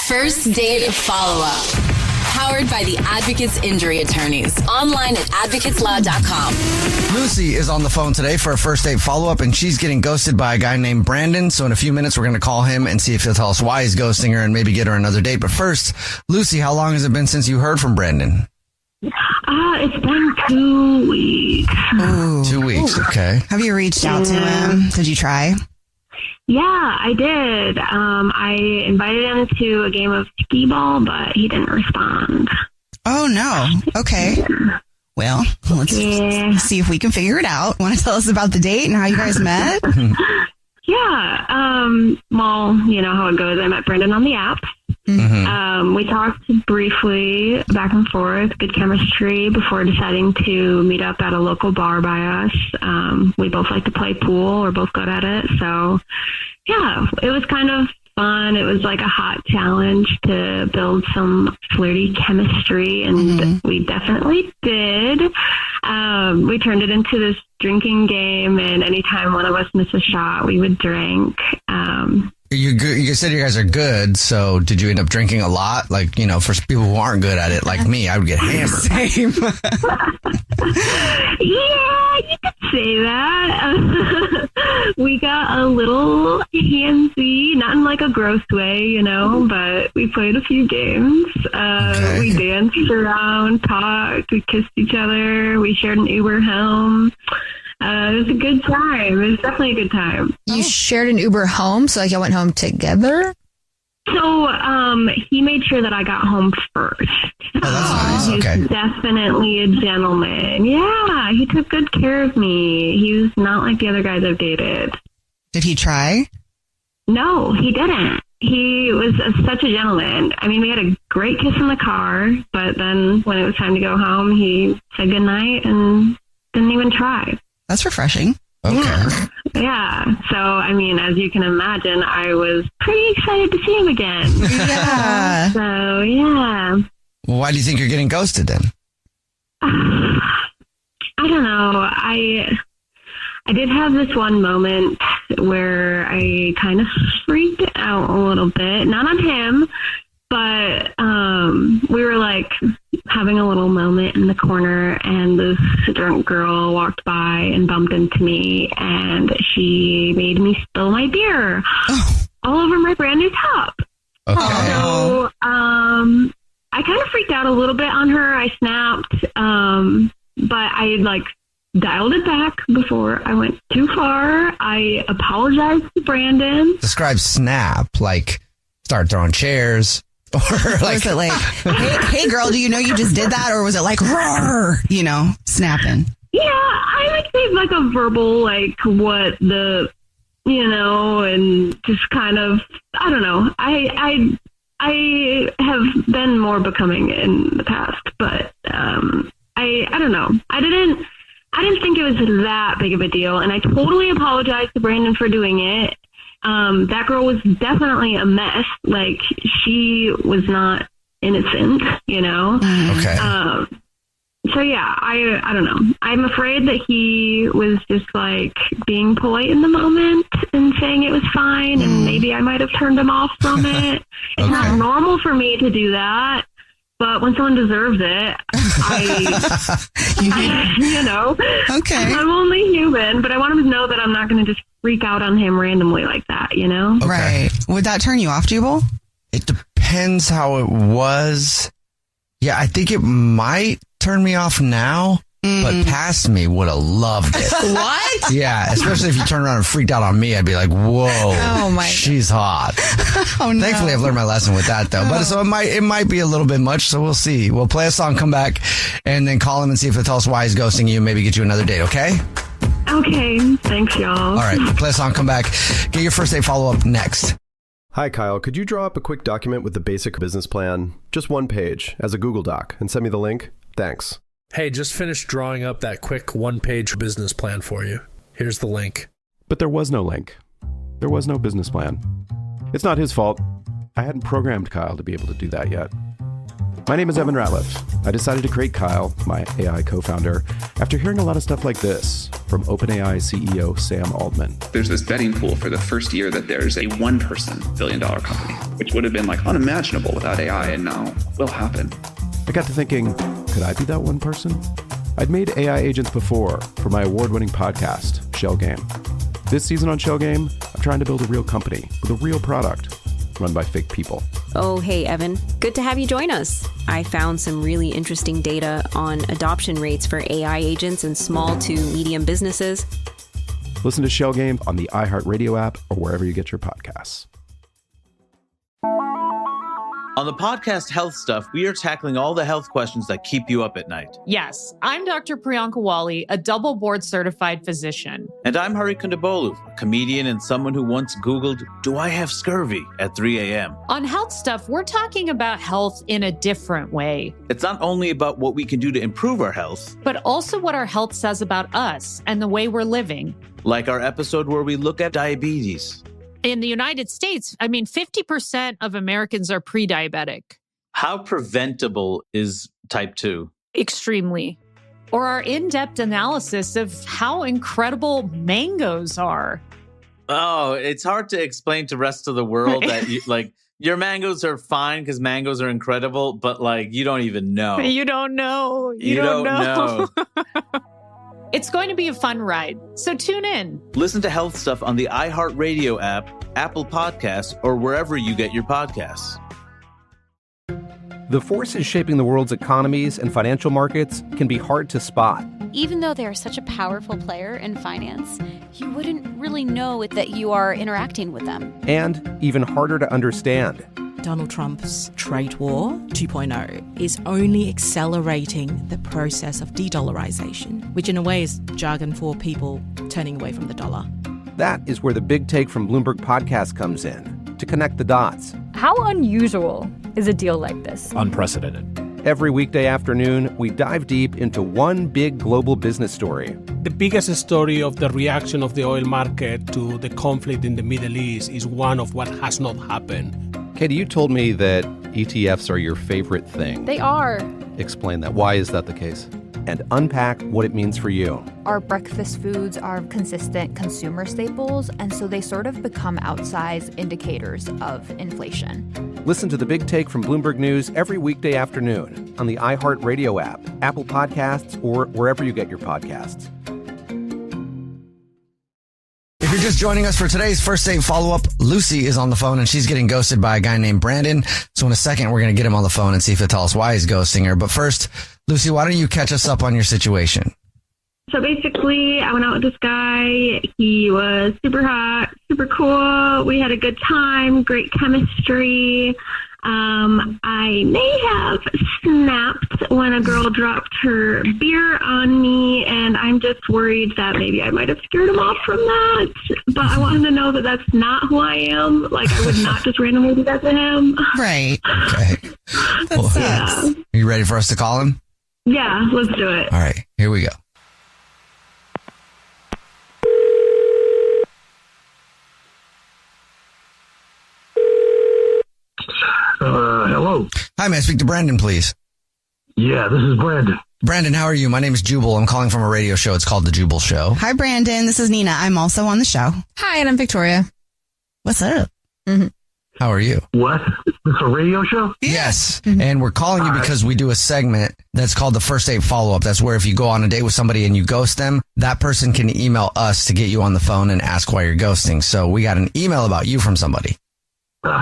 First Date Follow-Up. Powered by the Advocates Injury Attorneys. Online at advocateslaw.com. Lucy is on the phone today for a first date follow-up, and she's getting ghosted by a guy named Brandon. So in a few minutes, we're going to call him and see if he'll tell us why he's ghosting her and maybe get her another date. But first, Lucy, how long has it been since you heard from Brandon? It's been 2 weeks. Ooh. 2 weeks, okay. Have you reached out to him? Did you try? Yeah, I did. I invited him to a game of skee ball, but he didn't respond. Oh, no. Okay. Well, let's see if we can figure it out. Want to tell us about the date and how you guys met? Yeah. Well, you know how it goes. I met Brandon on the app. Mm-hmm. We talked briefly back and forth, good chemistry before deciding to meet up at a local bar by us. We both like to play pool. We're both good at it. So, yeah, it was kind of fun. It was like a hot challenge to build some flirty chemistry, and we definitely did. We turned it into this drinking game, and anytime one of us missed a shot, we would drink. You said you guys are good, so did you end up drinking a lot? Like, you know, for people who aren't good at it, like me, I would get hammered. Same. Yeah, you could say that. We got a little handsy, not in like a gross way, you know, but we played a few games. Okay. We danced around, talked, we kissed each other, we shared an Uber home. It was a good time. It was definitely a good time. You shared an Uber home, so like y'all went home together? So he made sure that I got home first. Oh, that's nice. Okay. He's definitely a gentleman. Yeah, he took good care of me. He was not like the other guys I've dated. Did he try? No, he didn't. He was such a gentleman. I mean, we had a great kiss in the car, but then when it was time to go home, he said goodnight and didn't even try. That's refreshing. Okay. Yeah. So, I mean, as you can imagine, I was pretty excited to see him again. Yeah. So, yeah. Well, why do you think you're getting ghosted then? I don't know. I did have this one moment where I kind of freaked out a little bit. Not on him, but we were like having a little moment in the corner, and this drunk girl walked by and bumped into me, and she made me spill my beer all over my brand new top. Okay. So I kind of freaked out a little bit on her. I snapped, but I like dialed it back before I went too far. I apologized to Brandon. Describe snap, like start throwing chairs. Or was it like, hey, girl, do you know you just did that? Or was it like, roar, you know, snapping? Yeah, I like gave like a verbal, like what the, you know, and just kind of, I don't know. I have been more becoming in the past, but I don't know. I didn't think it was that big of a deal, and I totally apologized to Brandon for doing it. That girl was definitely a mess. Like, she was not innocent, you know? Okay. So yeah, I don't know. I'm afraid that he was just like being polite in the moment and saying it was fine, and maybe I might have turned him off from it. It's not normal for me to do that, but when someone deserves it, you know, okay. I'm only human, but I want him to know that I'm not going to just freak out on him randomly like that, you know? Okay. Right. Would that turn you off, Jubal? It depends how it was. Yeah, I think it might turn me off now, but past me would have loved it. What? Yeah, especially if you turn around and freaked out on me, I'd be like, whoa, she's hot. Oh, no. Thankfully, I've learned my lesson with that, though. But so it might be a little bit much, so we'll see. We'll play a song, come back, and then call him and see if he'll tell us why he's ghosting you, maybe get you another date, okay? Okay, thanks, y'all. All right, play a song, come back. Get your first date follow-up next. Hi, Kyle. Could you draw up a quick document with the basic business plan, just one page, as a Google Doc, and send me the link? Thanks. Hey, just finished drawing up that quick one-page business plan for you. Here's the link. But there was no link. There was no business plan. It's not his fault. I hadn't programmed Kyle to be able to do that yet. My name is Evan Ratliff. I decided to create Kyle, my AI co-founder, after hearing a lot of stuff like this from OpenAI CEO Sam Altman. There's this betting pool for the first year that there's a one-person billion-dollar company, which would have been like unimaginable without AI, and now will happen. I got to thinking, could I be that one person? I'd made AI agents before for my award-winning podcast, Shell Game. This season on Shell Game, I'm trying to build a real company with a real product run by fake people. Oh, hey, Evan. Good to have you join us. I found some really interesting data on adoption rates for AI agents in small to medium businesses. Listen to Shell Game on the iHeartRadio app or wherever you get your podcasts. On the podcast Health Stuff, we are tackling all the health questions that keep you up at night. Yes, I'm Dr. Priyanka Wali, a double board certified physician. And I'm Hari Kondabolu, a comedian and someone who once Googled, "Do I have scurvy?" at 3 a.m. On Health Stuff, we're talking about health in a different way. It's not only about what we can do to improve our health, but also what our health says about us and the way we're living. Like our episode where we look at diabetes. In the United States, 50% of Americans are pre-diabetic. How preventable is type 2? Extremely. Or our in-depth analysis of how incredible mangoes are. Oh, it's hard to explain to the rest of the world that your mangoes are fine because mangoes are incredible, but you don't even know. You don't know. You don't know. It's going to be a fun ride, so tune in. Listen to Health Stuff on the iHeartRadio app, Apple Podcasts, or wherever you get your podcasts. The forces shaping the world's economies and financial markets can be hard to spot. Even though they are such a powerful player in finance, you wouldn't really know that you are interacting with them. And even harder to understand. Donald Trump's trade war 2.0 is only accelerating the process of de-dollarization, which in a way is jargon for people turning away from the dollar. That is where the Big Take from Bloomberg podcast comes in, to connect the dots. How unusual is a deal like this? Unprecedented. Every weekday afternoon, we dive deep into one big global business story. The biggest story of the reaction of the oil market to the conflict in the Middle East is one of what has not happened. Katie, you told me that ETFs are your favorite thing. They are. Explain that. Why is that the case? And unpack what it means for you. Our breakfast foods are consistent consumer staples, and so they sort of become outsized indicators of inflation. Listen to The Big Take from Bloomberg News every weekday afternoon on the iHeartRadio app, Apple Podcasts, or wherever you get your podcasts. If you're just joining us for today's first date follow-up, Lucy is on the phone and she's getting ghosted by a guy named Brandon. So in a second, we're going to get him on the phone and see if he'll tell us why he's ghosting her. But first, Lucy, why don't you catch us up on your situation? So basically, I went out with this guy. He was super hot, super cool. We had a good time, great chemistry. I may have snapped when a girl dropped her beer on me, and I'm just worried that maybe I might have scared him off from that. But I want him to know that that's not who I am. I would not just randomly do that to him. Right. Okay. That sucks. Yeah. Are you ready for us to call him? Yeah, let's do it. All right, here we go. Hello. Hi, may I speak to Brandon, please? Yeah, this is Brandon. Brandon, how are you? My name is Jubal. I'm calling from a radio show. It's called The Jubal Show. Hi, Brandon. This is Nina. I'm also on the show. Hi, and I'm Victoria. What's up? Mm-hmm. How are you? What? Is this a radio show? Yes. And we're calling you because we do a segment that's called the first date follow-up. That's where if you go on a date with somebody and you ghost them, that person can email us to get you on the phone and ask why you're ghosting. So we got an email about you from somebody. Okay.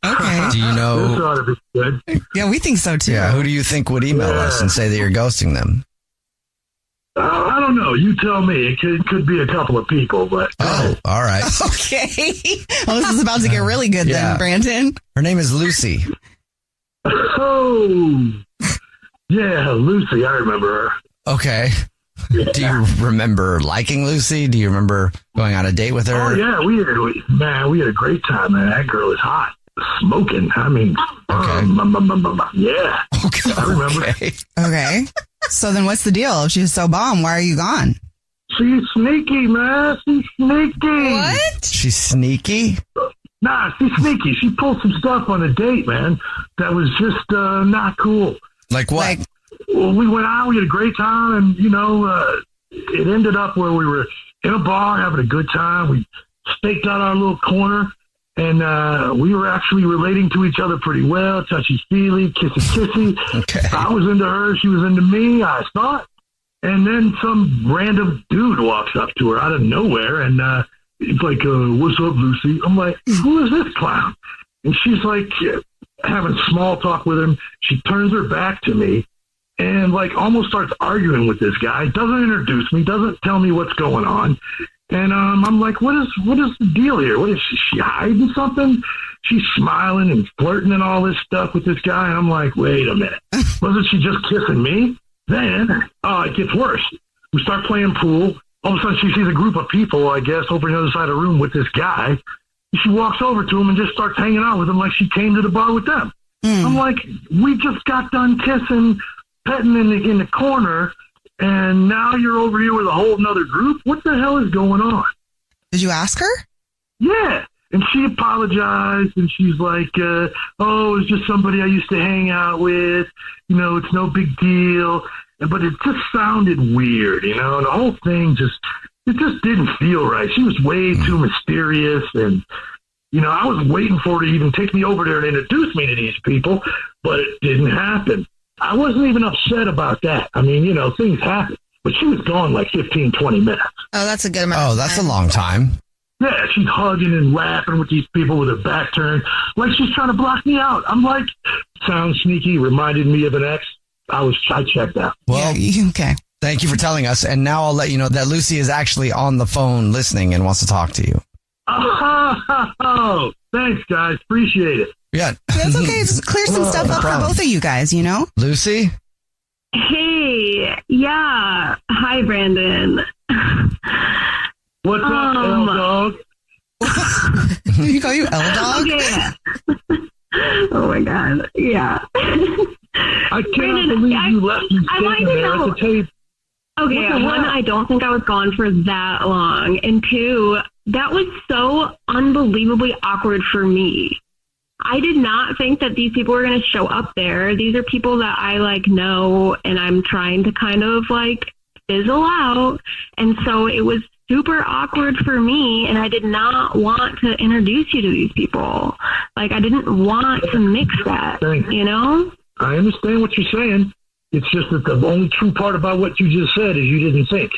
Okay. Do you know? This ought to be good. Yeah, we think so too. Yeah. Who do you think would email us and say that you're ghosting them? I don't know. You tell me. It could be a couple of people, but. Oh, all right. Okay. Well, this is about to get really good then, Brandon. Her name is Lucy. Oh. Yeah, Lucy. I remember her. Okay. Do you remember liking Lucy? Do you remember going on a date with her? Oh, yeah. We had a great time, man. That girl is hot. Smoking. I mean, yeah. Okay. I remember. Okay. So then what's the deal? If she's so bomb, why are you gone? She's sneaky, man. She's sneaky. What? She's sneaky? Nah, she's sneaky. She pulled some stuff on a date, man, that was just not cool. Like what? Well, we went out, we had a great time, and, it ended up where we were in a bar having a good time. We staked out our little corner, and we were actually relating to each other pretty well, touchy-feely, kissy-kissy. Okay. I was into her, she was into me, I thought. And then some random dude walks up to her out of nowhere, and he's like, what's up, Lucy? I'm like, who is this clown? And she's like having small talk with him. She turns her back to me and like almost starts arguing with this guy. Doesn't introduce me, doesn't tell me what's going on. And I'm like, what is the deal here? What is she hiding something? She's smiling and flirting and all this stuff with this guy. And I'm like, wait a minute. Wasn't she just kissing me? Then, it gets worse. We start playing pool. All of a sudden, she sees a group of people, I guess, over the other side of the room with this guy. She walks over to him and just starts hanging out with him like she came to the bar with them. I'm like, we just got done kissing, petting in the corner, and now you're over here with a whole nother group? What the hell is going on? Did you ask her? Yeah. And she apologized, and she's like, it's just somebody I used to hang out with. It's no big deal. But it just sounded weird, and the whole thing just didn't feel right. She was way too mysterious, and, I was waiting for her to even take me over there and introduce me to these people, but it didn't happen. I wasn't even upset about that. I mean, things happen. But she was gone like 15, 20 minutes. Oh, that's a good amount. Oh, that's a long time. Yeah, she's hugging and laughing with these people with her back turned, like she's trying to block me out. I'm like, sounds sneaky, reminded me of an ex. I checked out. Well, okay. Thank you for telling us. And now I'll let you know that Lucy is actually on the phone listening and wants to talk to you. Oh, thanks, guys. Appreciate it. Yeah. That's okay. Just clear some stuff up for both of you guys, Lucy? Hey, yeah. Hi, Brandon. What's up, L-Dog? Did he call you L-Dog? Okay. Oh, my God. Yeah. I can't believe you left me sitting there at the table. Okay, one, I don't think I was gone for that long. And two, that was so unbelievably awkward for me. I did not think that these people were going to show up there. These are people that I know, and I'm trying to kind of fizzle out. And so it was super awkward for me, and I did not want to introduce you to these people. I didn't want to mix that, I understand what you're saying. It's just that the only true part about what you just said is you didn't think,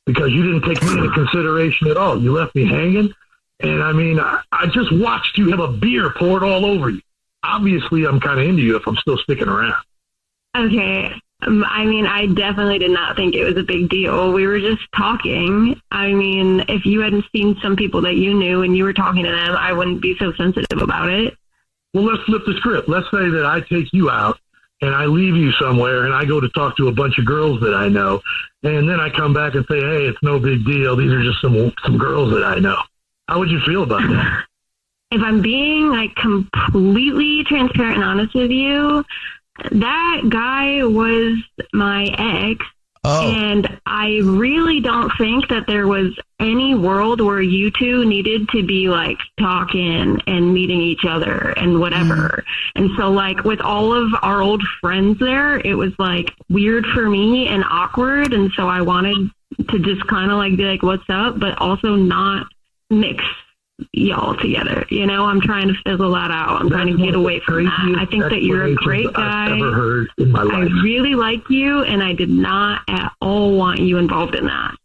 because you didn't take me into consideration at all. You left me hanging. And I mean, I just watched you have a beer poured all over you. Obviously, I'm kind of into you if I'm still sticking around. Okay. I mean, I definitely did not think it was a big deal. We were just talking. I mean, if you hadn't seen some people that you knew and you were talking to them, I wouldn't be so sensitive about it. Well, let's flip the script. Let's say that I take you out and I leave you somewhere and I go to talk to a bunch of girls that I know. And then I come back and say, hey, it's no big deal. These are just some girls that I know. How would you feel about that? If I'm being completely transparent and honest with you, that guy was my ex. Oh. And I really don't think that there was any world where you two needed to be talking and meeting each other and whatever. And so with all of our old friends there, it was weird for me and awkward. And so I wanted to just kind of be what's up, but also not mix y'all together. I'm trying to fizzle that out. I'm trying to get away from that. I think that you're a great guy. I've ever heard in my life. I really like you, and I did not at all want you involved in that.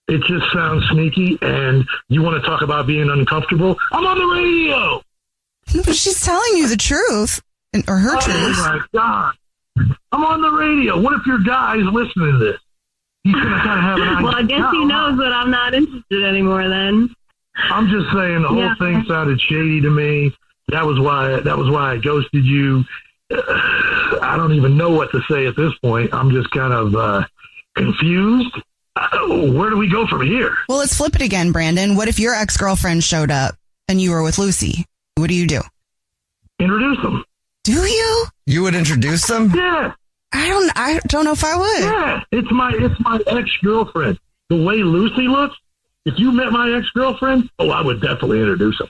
It just sounds sneaky, and you want to talk about being uncomfortable? I'm on the radio! But she's telling you the truth, or her truth. Oh, my God. I'm on the radio. What if your guy is listening to this? He's going to kind of have an idea. Well, I guess he knows that I'm not interested anymore then. I'm just saying the whole thing sounded shady to me. That was why I ghosted you. I don't even know what to say at this point. I'm just kind of confused. Where do we go from here? Well, let's flip it again, Brandon. What if your ex-girlfriend showed up and you were with Lucy? What do you do? Introduce them. Do you? You would introduce them? Yeah. I don't know if I would. Yeah. It's my ex-girlfriend. The way Lucy looks, if you met my ex-girlfriend, I would definitely introduce them.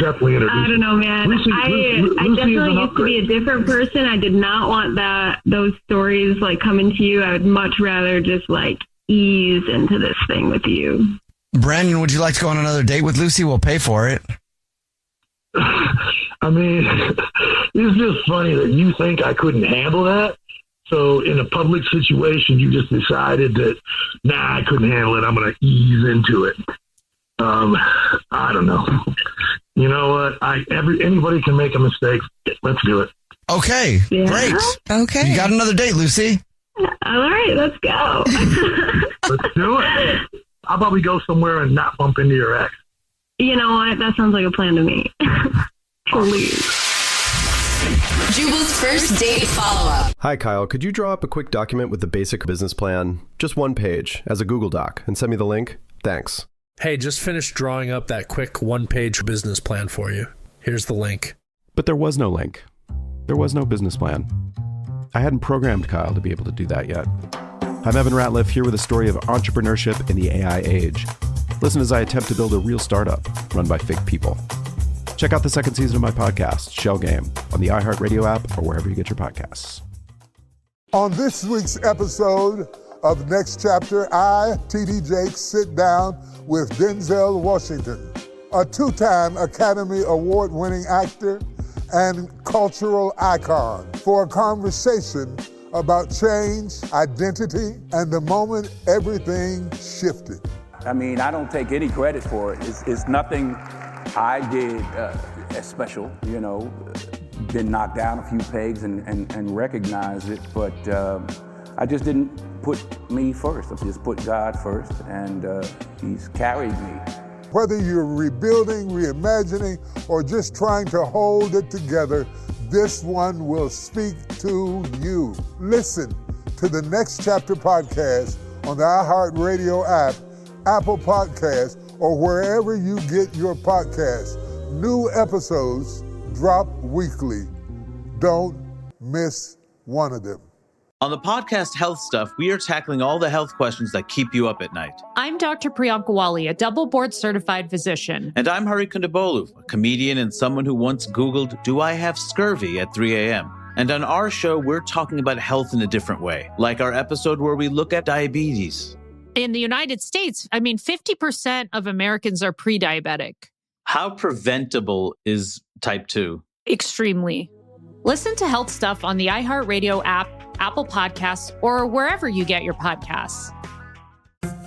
Definitely introduced. I don't know, man. Lucy I definitely used to be a different person. I did not want those stories like coming to you. I would much rather just like ease into this thing with you. Brandon, would you like to go on another date with Lucy? We'll pay for it. I mean, it's just funny that you think I couldn't handle that. So in a public situation, you just decided that, nah, I couldn't handle it. I'm going to ease into it. I don't know. You know what? Anybody can make a mistake. Let's do it. Okay, great. Okay. You got another date, Lucy? All right, let's go. Let's do it. How about we go somewhere and not bump into your ex? You know what? That sounds like a plan to me. Please. Jubal's first date follow-up. Hi, Kyle. Could you draw up a quick document with the basic business plan? Just one page, as a Google Doc, and send me the link? Thanks. Hey, just finished drawing up that quick one-page business plan for you. Here's the link. But there was no link. There was no business plan. I hadn't programmed Kyle to be able to do that yet. I'm Evan Ratliff, here with a story of entrepreneurship in the AI age. Listen as I attempt to build a real startup run by fake people. Check out the second season of my podcast, Shell Game, on the iHeartRadio app or wherever you get your podcasts. On this week's episode of Next Chapter, I, T.D. Jakes, sit down with Denzel Washington, a two-time Academy Award-winning actor and cultural icon, for a conversation about change, identity, and the moment everything shifted. I mean, I don't take any credit for it. It's nothing I did as special, you know. Been knocked down a few pegs and recognized it, but I just didn't put me first. I just put God first, and He's carried me. Whether you're rebuilding, reimagining, or just trying to hold it together, this one will speak to you. Listen to the Next Chapter podcast on the iHeartRadio app, Apple Podcasts, or wherever you get your podcasts. New episodes drop weekly. Don't miss one of them. On the podcast Health Stuff, we are tackling all the health questions that keep you up at night. I'm Dr. Priyanka Wali, a double board certified physician. And I'm Hari Kondabolu, a comedian and someone who once Googled, "Do I have scurvy?" at 3 a.m. And on our show, we're talking about health in a different way, like our episode where we look at diabetes. In the United States, 50% of Americans are pre-diabetic. How preventable is type 2? Extremely. Listen to Health Stuff on the iHeartRadio app, Apple Podcasts, or wherever you get your podcasts.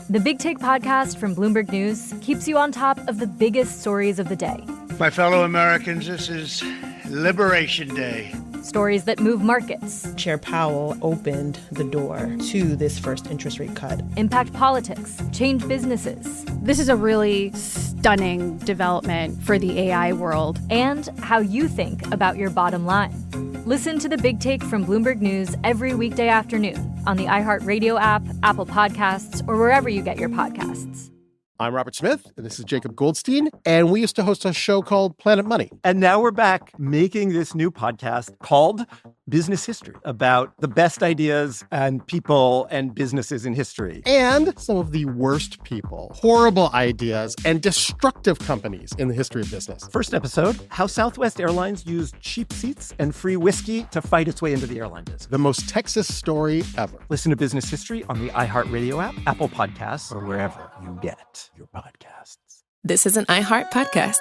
The Big Take podcast from Bloomberg News keeps you on top of the biggest stories of the day. My fellow Americans, this is Liberation Day. Stories that move markets. Chair Powell opened the door to this first interest rate cut. Impact politics. Change businesses. This is a really stunning development for the AI world. And how you think about your bottom line. Listen to The Big Take from Bloomberg News every weekday afternoon on the iHeartRadio app, Apple Podcasts, or wherever you get your podcasts. I'm Robert Smith, and this is Jacob Goldstein, and we used to host a show called Planet Money. And now we're back making this new podcast called Business History, about the best ideas and people and businesses in history. And some of the worst people, horrible ideas, and destructive companies in the history of business. First episode, how Southwest Airlines used cheap seats and free whiskey to fight its way into the airline business. The most Texas story ever. Listen to Business History on the iHeartRadio app, Apple Podcasts, or wherever you get your podcasts. This is an iHeart podcast.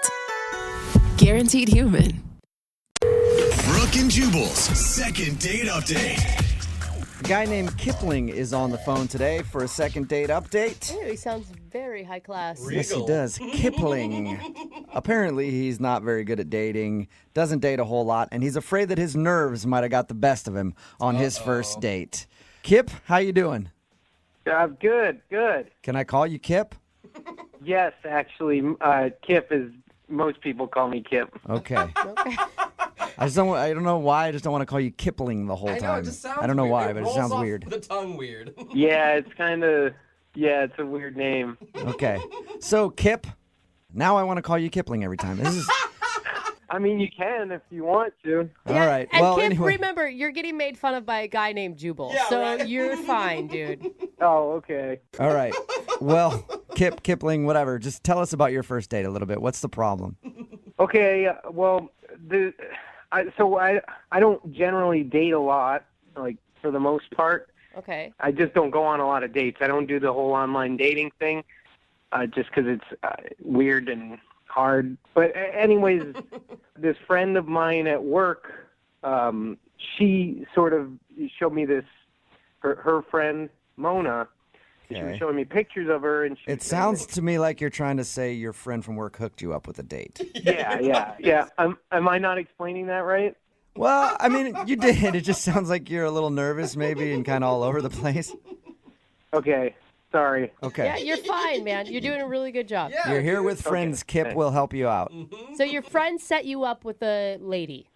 Guaranteed human. Brooke and Jubal's second date update. A guy named Kipling is on the phone today for a second date update. Ew, he sounds very high class. Yes, he does. Kipling. Apparently, he's not very good at dating, doesn't date a whole lot, and he's afraid that his nerves might have got the best of him on his first date. Kip, how you doing? I'm good. Can I call you Kip? Yes, actually, Kip is. Most people call me Kip. Okay. I don't know why. I just don't want to call you Kipling the whole time. I know, it just sounds I don't know weird. why, but it sounds weird. The tongue weird. Yeah, it's kind of. Yeah, it's a weird name. Okay. So Kip, now I want to call you Kipling every time. This is. I mean, you can if you want to. All right. And Well, Kip, anyway. remember, you're getting made fun of by a guy named Jubal, so you're fine, dude. Oh, okay. All right. Well, Kipling, whatever. Just tell us about your first date a little bit. What's the problem? Okay. Well, I don't generally date a lot, like for the most part. Okay. I just don't go on a lot of dates. I don't do the whole online dating thing, just because it's weird and hard. But anyways, this friend of mine at work, she sort of showed me this, her friend, Mona. Okay. She was showing me pictures of her. And It sounds to me like you're trying to say your friend from work hooked you up with a date. Yeah. Am I not explaining that right? Well, I mean, you did. It just sounds like you're a little nervous maybe and kind of all over the place. Okay. Sorry. Okay. Yeah, you're fine, man. You're doing a really good job. You're here with friends. Kip will help you out. So your friend set you up with a lady.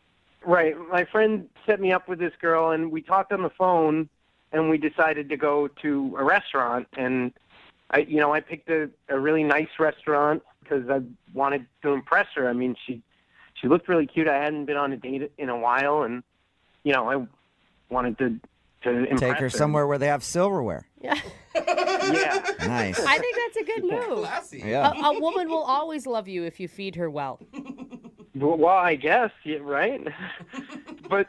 Right. My friend set me up with this girl, and we talked on the phone, and we decided to go to a restaurant. And I picked a really nice restaurant because I wanted to impress her. I mean, she looked really cute. I hadn't been on a date in a while, and I wanted to impress Take her somewhere where they have silverware. Yeah. Yeah. Nice. I think that's a good move. Classy. Yeah. A woman will always love you if you feed her well. Well, I guess, yeah, right? But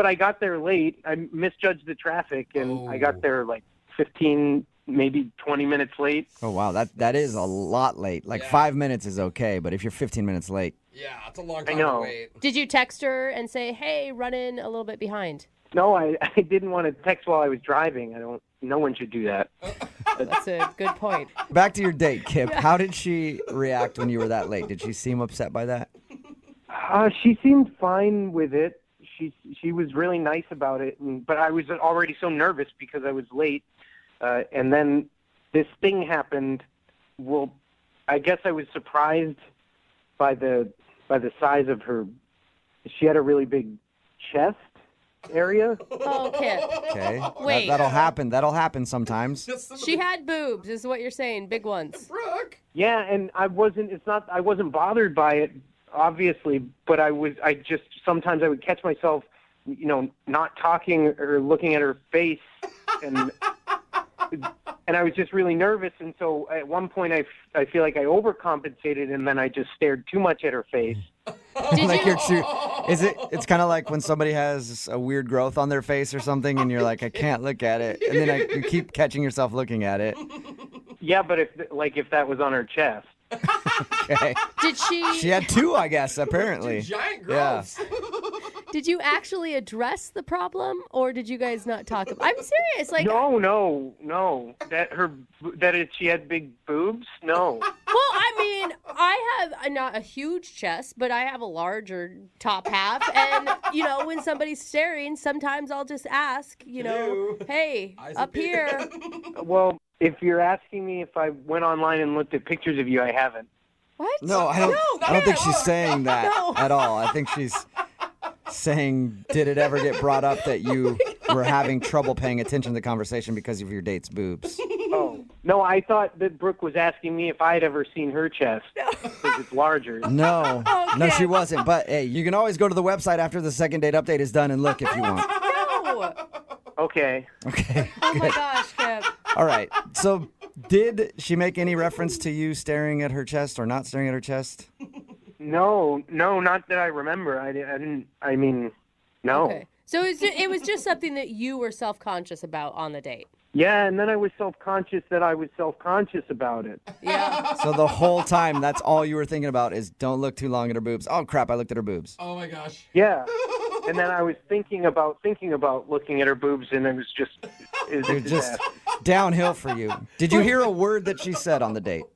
I got there late. I misjudged the traffic, and I got there like 15, maybe 20 minutes late. Oh, wow. That is a lot late. Like 5 minutes is okay, but if you're 15 minutes late. Yeah, it's a long time I know. to wait. Did you text her and say, hey, run in a little bit behind? No, I didn't want to text while I was driving. No one should do that. That's a good point. Back to your date, Kip. How did she react when you were that late? Did she seem upset by that? She seemed fine with it. She was really nice about it, but I was already so nervous because I was late. And then this thing happened. Well, I guess I was surprised by the size of her. She had a really big chest area. Oh, Kip. Okay. Wait. That'll happen. That'll happen sometimes. She had boobs, is what you're saying. Big ones. Brooke. Yeah, and I wasn't bothered by it, obviously, but I just sometimes I would catch myself, not talking or looking at her face, and I was just really nervous. And so at one point I feel like I overcompensated, and then I just stared too much at her face. It's kind of like when somebody has a weird growth on their face or something, and you're like, I can't look at it, and then you keep catching yourself looking at it. Yeah, but if that was on her chest. Okay. Did she? She had two, I guess, apparently. Giant growths. Yeah. Did you actually address the problem, or did you guys not talk about? I'm serious. Like no. That she had big boobs. No. Well, I mean, I have not a huge chest, but I have a larger top half, and when somebody's staring, sometimes I'll just ask, hey, up here. Well, if you're asking me if I went online and looked at pictures of you, I haven't. What? No, I don't think she's saying that at all. I think she's saying, did it ever get brought up that you were having trouble paying attention to the conversation because of your date's boobs? Oh, no, I thought that Brooke was asking me if I'd ever seen her chest because it's larger. No, Okay. no, she wasn't. But hey, you can always go to the website after the second date update is done and look if you want. No. Okay. Okay. Oh my gosh, Kip. All right. So, did she make any reference to you staring at her chest or not staring at her chest? No, not that I remember. I didn't. I mean, no. Okay. So it was just something that you were self-conscious about on the date. Yeah, and then I was self-conscious that I was self-conscious about it. Yeah. So the whole time, that's all you were thinking about is don't look too long at her boobs. Oh, crap, I looked at her boobs. Oh, my gosh. Yeah. And then I was thinking about looking at her boobs, and it was just... You're just downhill for you. Did you hear a word that she said on the date?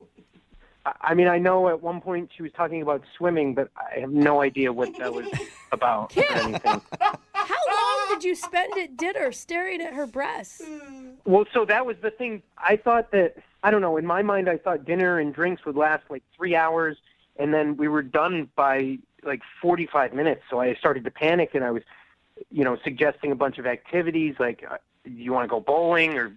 I mean, I know at one point she was talking about swimming, but I have no idea what that was about or anything. How long did you spend at dinner staring at her breasts? Well, so that was the thing. I thought that, I don't know, in my mind I thought dinner and drinks would last like 3 hours, and then we were done by like 45 minutes. So I started to panic, and I was, suggesting a bunch of activities like, do you want to go bowling? Or,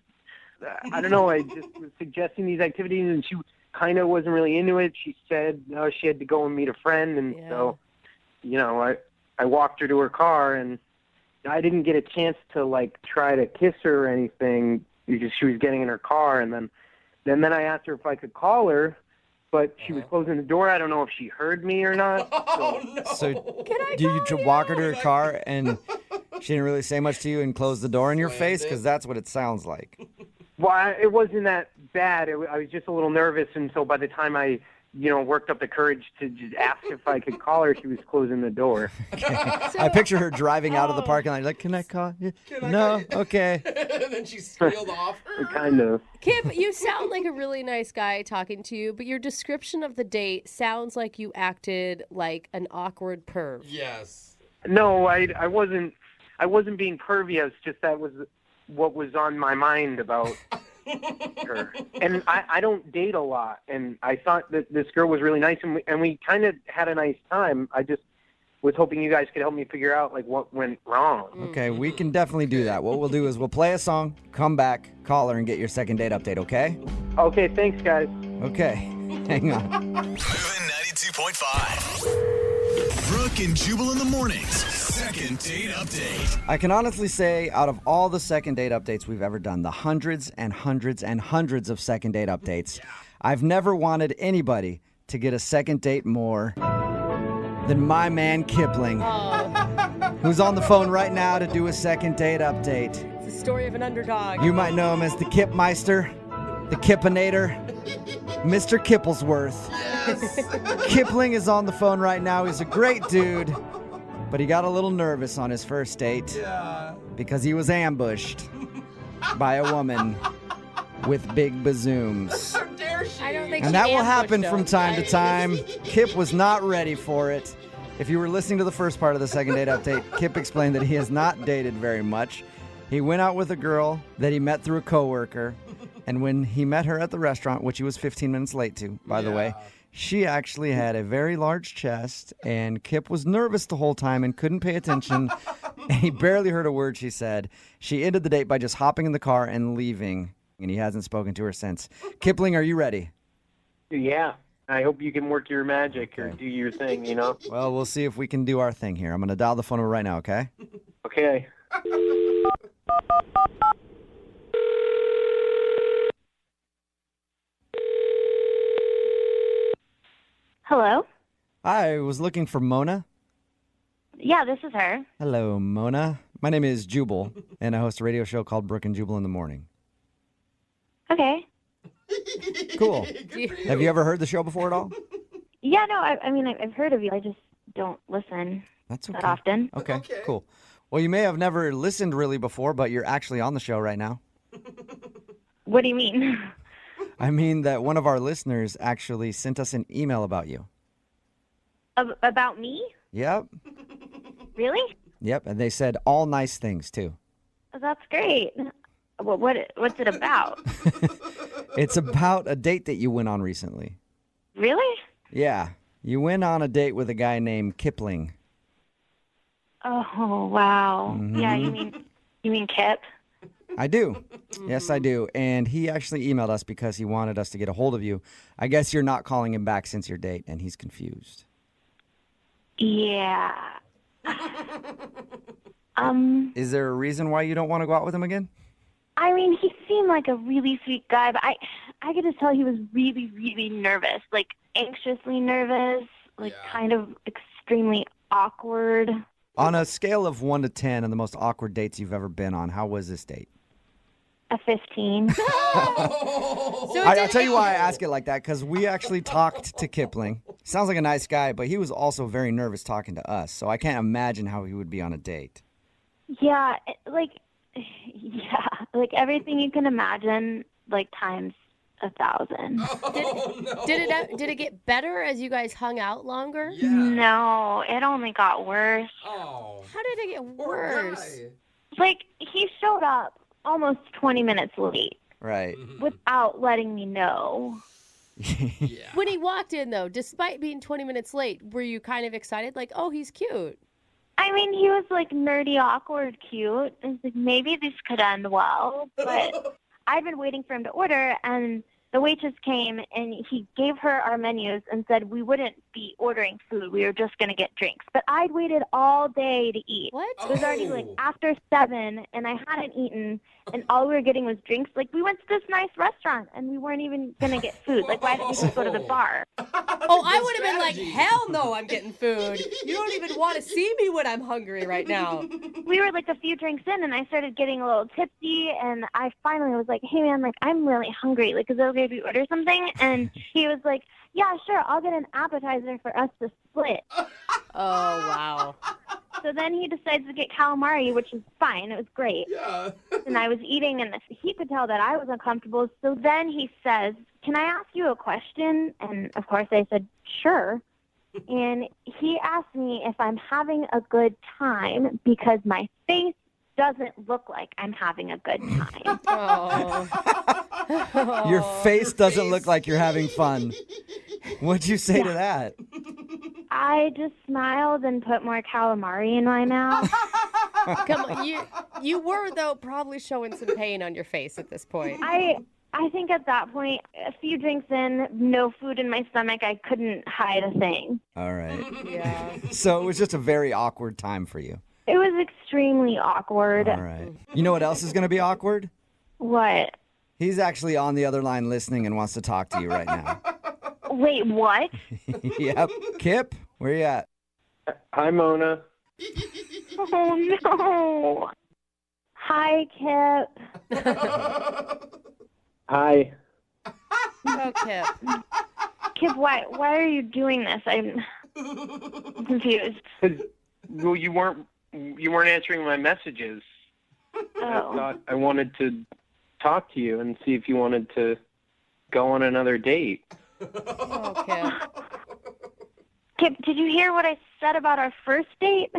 I don't know, I just was suggesting these activities, and she kind of wasn't really into it. She said she had to go and meet a friend, and so I walked her to her car, and I didn't get a chance to like try to kiss her or anything because she was getting in her car, and then I asked her if I could call her, but she was closing the door. I don't know if she heard me or not. So do you walk her to her car and she didn't really say much to you and close the door in your face? Because that's what it sounds like. Well, it wasn't that bad. I was just a little nervous, and so by the time I, worked up the courage to just ask if I could call her, she was closing the door. I picture her driving out of the parking lot. Like, can I call you? No? Okay. And then she squealed off. Kind of. Kip, you sound like a really nice guy talking to you, but your description of the date sounds like you acted like an awkward perv. Yes. No, I wasn't being pervy. It's just that was what was on my mind about her. And I don't date a lot, and I thought that this girl was really nice, and we kind of had a nice time. I just was hoping you guys could help me figure out like what went wrong. Okay, we can definitely do that. What we'll do is we'll play a song, come back, call her, and get your second date update, okay? Okay, thanks, guys. Okay, hang on. Moving 92.5. Brooke and Jubal in the mornings. Second date update. I can honestly say, out of all the second date updates we've ever done, the hundreds and hundreds and hundreds of second date updates, I've never wanted anybody to get a second date more than my man Kipling, who's on the phone right now to do a second date update. It's the story of an underdog. You might know him as the Kipmeister, the Kippinator, Mr. Kipplesworth. Yes. Kipling is on the phone right now. He's a great dude, but he got a little nervous on his first date because he was ambushed by a woman with big bazooms. How dare she? I don't think And that will happen from time to time. Kip was not ready for it. If you were listening to the first part of the second date update, Kip explained that he has not dated very much. He went out with a girl that he met through a coworker, and when he met her at the restaurant, which he was 15 minutes late to, by the way, she actually had a very large chest, and Kip was nervous the whole time and couldn't pay attention, and he barely heard a word she said. She ended the date by just hopping in the car and leaving, and he hasn't spoken to her since. Kipling, are you ready? Yeah. I hope you can work your magic or do your thing, Well, we'll see if we can do our thing here. I'm going to dial the phone over right now, okay? Okay. Hello? Hi, I was looking for Mona. Yeah, this is her. Hello, Mona. My name is Jubal, and I host a radio show called Brooke and Jubal in the Morning. Okay. Cool. Have you ever heard the show before at all? Yeah, no, I mean, I've heard of you. I just don't listen that often. Okay, cool. Well, you may have never listened really before, but you're actually on the show right now. What do you mean? I mean that one of our listeners actually sent us an email about you. About me? Yep. Really? Yep, and they said all nice things, too. That's great. What's it about? It's about a date that you went on recently. Really? Yeah, you went on a date with a guy named Kipling. Oh, wow. Mm-hmm. Yeah, you mean Kip? I do. Yes, I do. And he actually emailed us because he wanted us to get a hold of you. I guess you're not calling him back since your date, and he's confused. Yeah. Is there a reason why you don't want to go out with him again? I mean, he seemed like a really sweet guy, but I could just tell he was really, really nervous, like anxiously nervous, like kind of extremely awkward. On a scale of 1 to 10 on the most awkward dates you've ever been on, how was this date? A 15. I'll tell you why I ask it like that, because we actually talked to Kipling. Sounds like a nice guy, but he was also very nervous talking to us, so I can't imagine how he would be on a date. Yeah, like everything you can imagine, like times 1,000. Did it get better as you guys hung out longer? Yeah. No, it only got worse. Oh. How did it get worse? Like, he showed up almost 20 minutes late. Right. Without letting me know. When he walked in, though, despite being 20 minutes late, were you kind of excited? Like, oh, he's cute. I mean, he was like nerdy, awkward, cute. I was like, maybe this could end well. But I'd been waiting for him to order, and the waitress came and he gave her our menus and said we wouldn't be ordering food. We were just going to get drinks. But I'd waited all day to eat. What? It was already like after 7 and I hadn't eaten and all we were getting was drinks. Like we went to this nice restaurant and we weren't even going to get food. Like why didn't we just go to the bar? Oh, I would have been like, hell no, I'm getting food. You don't even want to see me when I'm hungry right now. We were like a few drinks in and I started getting a little tipsy and I finally was like, hey man, like I'm really hungry. Like is it okay if we order something? And he was like, yeah, sure, I'll get an appetizer for us to split. Oh, wow. So then he decides to get calamari, which is fine. It was great. Yeah. And I was eating, and he could tell that I was uncomfortable. So then he says, can I ask you a question? And, of course, I said, sure. And he asked me if I'm having a good time because my face doesn't look like I'm having a good time. Oh. Your face doesn't look like you're having fun. What'd you say to that? I just smiled and put more calamari in my mouth. Come on, you were, though, probably showing some pain on your face at this point. I think at that point, a few drinks in, no food in my stomach, I couldn't hide a thing. All right. Yeah. So it was just a very awkward time for you. It was extremely awkward. All right. You know what else is going to be awkward? What? He's actually on the other line listening and wants to talk to you right now. Wait, what? Yep. Kip, where you at? Hi, Mona. Oh, no. Hi, Kip. Hi. Oh, Kip. Kip, why are you doing this? I'm confused. Well, you weren't answering my messages. I thought I wanted to talk to you and see if you wanted to go on another date. Oh, Kip. Kip, did you hear what I said about our first date?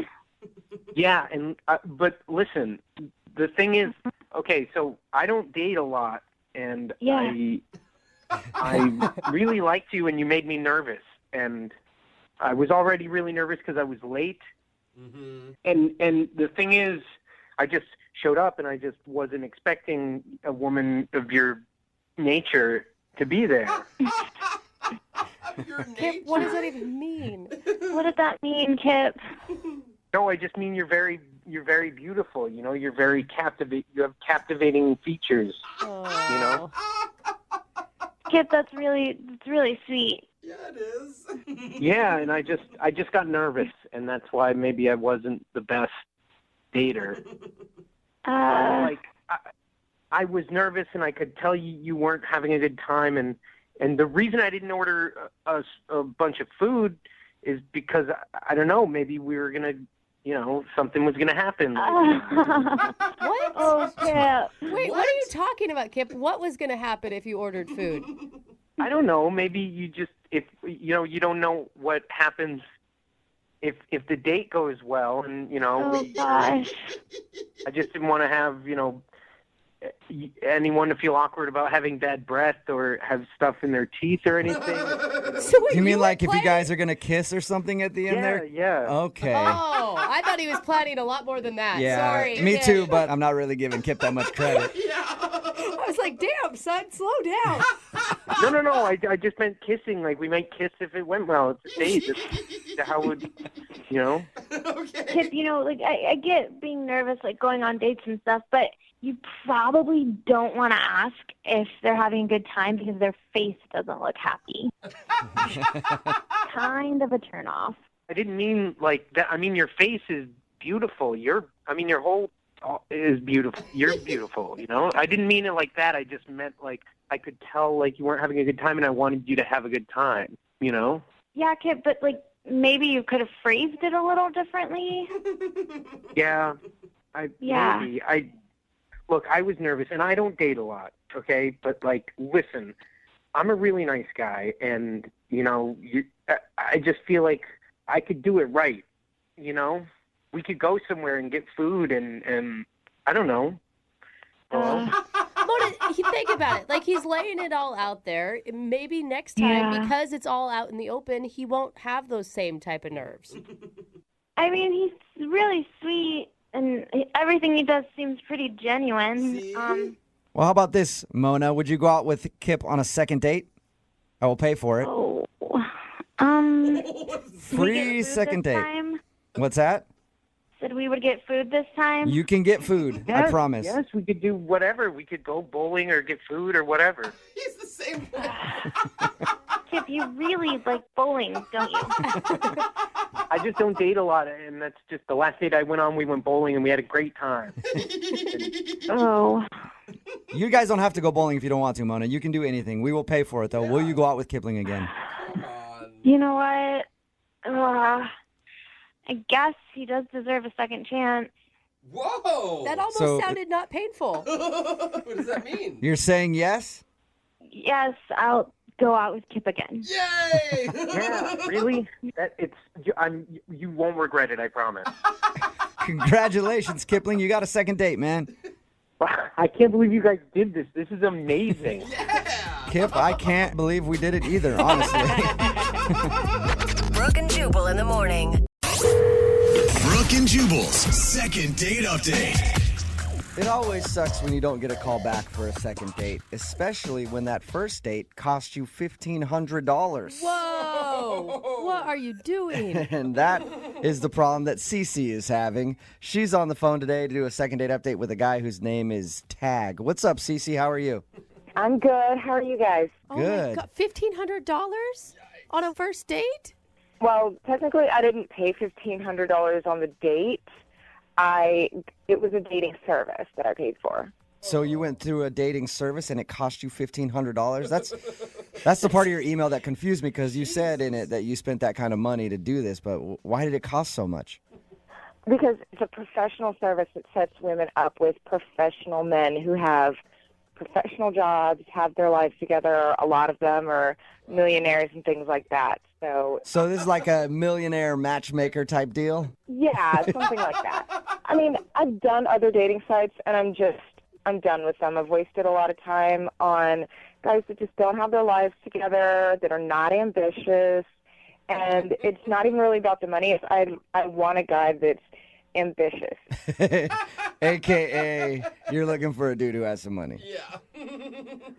Yeah, and but listen, the thing is, okay, so I don't date a lot, and Yeah. I really liked you, and you made me nervous, and I was already really nervous because I was late, and the thing is, I just showed up, and I just wasn't expecting a woman of your nature to be there. Kip, what does that even mean? What does that mean, Kip? No, I just mean you're very beautiful. You know, you're very You have captivating features. Oh. You know. Kip, that's really sweet. Yeah, it is. Yeah, and I just got nervous, and that's why maybe I wasn't the best dater. I was nervous, and I could tell you weren't having a good time, and the reason I didn't order a bunch of food is because I don't know, maybe we were gonna, something was gonna happen. What? Oh, Kip. Wait, what are you talking about, Kip? What was going to happen if you ordered food? I don't know. Maybe you just, if you don't know what happens if the date goes well, and gosh. I just didn't want to have anyone to feel awkward about having bad breath or have stuff in their teeth or anything. You mean like if you guys are going to kiss or something at the end there? Yeah. Okay. Oh, I thought he was planning a lot more than that. Yeah, Sorry. me Kip. too, but I'm not really giving Kip that much credit. I was like, damn, son, slow down. No. I just meant kissing. Like, we might kiss if it went well. It's a date. It's how would, Okay. Kip, I get being nervous, like going on dates and stuff, but you probably don't want to ask if they're having a good time because their face doesn't look happy. Kind of a turnoff. I didn't mean like that. I mean, your face is beautiful. Your whole is beautiful. You're beautiful, I didn't mean it like that. I just meant like I could tell like you weren't having a good time and I wanted you to have a good time, Yeah, Kip, but maybe you could have phrased it a little differently. Yeah. Yeah. Maybe. Look, I was nervous, and I don't date a lot, okay? But, listen, I'm a really nice guy, and, I just feel like I could do it right, We could go somewhere and get food, and I don't know. Mona, think about it. Like, he's laying it all out there. Maybe next time, because it's all out in the open, he won't have those same type of nerves. I mean, he's really sweet. And everything he does seems pretty genuine. Well, how about this, Mona? Would you go out with Kip on a second date? I will pay for it. Oh, Free second date. Time? What's that? Said we would get food this time. You can get food. I promise. Yes, we could do whatever. We could go bowling or get food or whatever. He's the same. Kip, you really like bowling, don't you? I just don't date a lot, and that's just the last date I went on. We went bowling, and we had a great time. Oh. You guys don't have to go bowling if you don't want to, Mona. You can do anything. We will pay for it, though. Will you go out with Kipling again? You know what? I guess he does deserve a second chance. Whoa! That almost sounded not painful. What does that mean? You're saying yes? Yes, I'll go out with Kip again. Yay! Yeah, really? You won't regret it, I promise. Congratulations, Kipling. You got a second date, man. I can't believe you guys did this. This is amazing. Kip, I can't believe we did it either, honestly. Brooke and Jubal in the morning. Brooke and Jubal's second date update. It always sucks when you don't get a call back for a second date, especially when that first date cost you $1,500. Whoa! What are you doing? And that is the problem that Cece is having. She's on the phone today to do a second date update with a guy whose name is Tag. What's up, Cece? How are you? I'm good. How are you guys? Good. Oh my God, $1,500 on a first date? Well, technically, I didn't pay $1,500 on the date. It was a dating service that I paid for. So you went through a dating service and it cost you $1,500? That's the part of your email that confused me, because you said in it that you spent that kind of money to do this, but why did it cost so much? Because it's a professional service that sets women up with professional men who have professional jobs, have their lives together. A lot of them are millionaires and things like that. So this is like a millionaire matchmaker type deal? Yeah, something like that. I mean, I've done other dating sites, and I'm done with them. I've wasted a lot of time on guys that just don't have their lives together, that are not ambitious, and it's not even really about the money. It's I want a guy that's ambitious. AKA, you're looking for a dude who has some money. Yeah.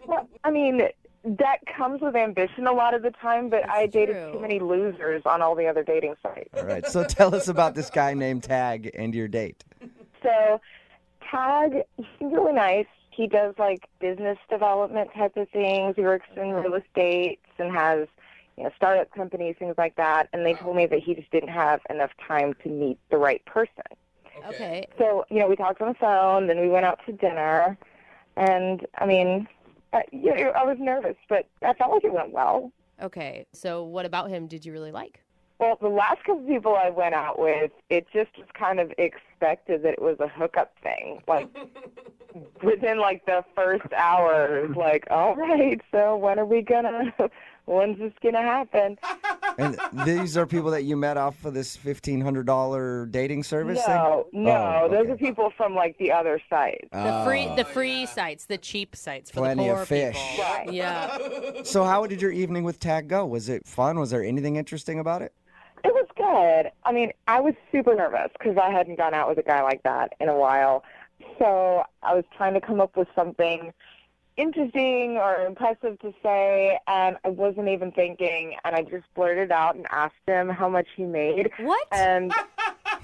Well, I mean, that comes with ambition a lot of the time, but I dated too many losers on all the other dating sites. All right, so tell us about this guy named Tag and your date. So Tag, he's really nice. He does like business development type of things. He works in real estate and has, startup companies, things like that. And they told me that he just didn't have enough time to meet the right person. Okay. So, we talked on the phone, then we went out to dinner. And, I mean, I was nervous, but I felt like it went well. Okay. So what about him did you really like? Well, the last couple people I went out with, it just was kind of expected that it was a hookup thing. Like, within, the first hour, it was like, all right, so when's this going to happen? And these are people that you met off of this $1,500 dating service thing? No, those are people from, the other sites. The free sites, the cheap sites for Plenty the poor of fish. people. Right. Yeah. So how did your evening with Tag go? Was it fun? Was there anything interesting about it? It was good. I mean, I was super nervous because I hadn't gone out with a guy like that in a while. So I was trying to come up with something interesting or impressive to say, and I wasn't even thinking, and I just blurted out and asked him how much he made. What? And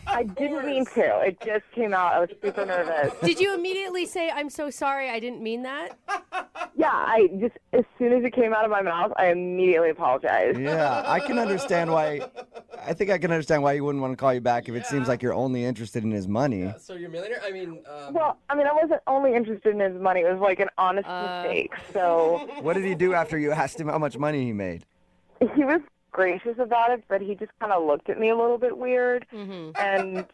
I didn't mean to. It just came out. I was super nervous. Did you immediately say, I'm so sorry, I didn't mean that? Yeah, as soon as it came out of my mouth, I immediately apologized. Yeah, I can understand why. I think I can understand why he wouldn't want to call you back if it seems like you're only interested in his money. Yeah, so you're a millionaire? I mean... Well, I wasn't only interested in his money. It was like an honest mistake, so... What did he do after you asked him how much money he made? He was gracious about it, but he just kind of looked at me a little bit weird. Mm-hmm. And,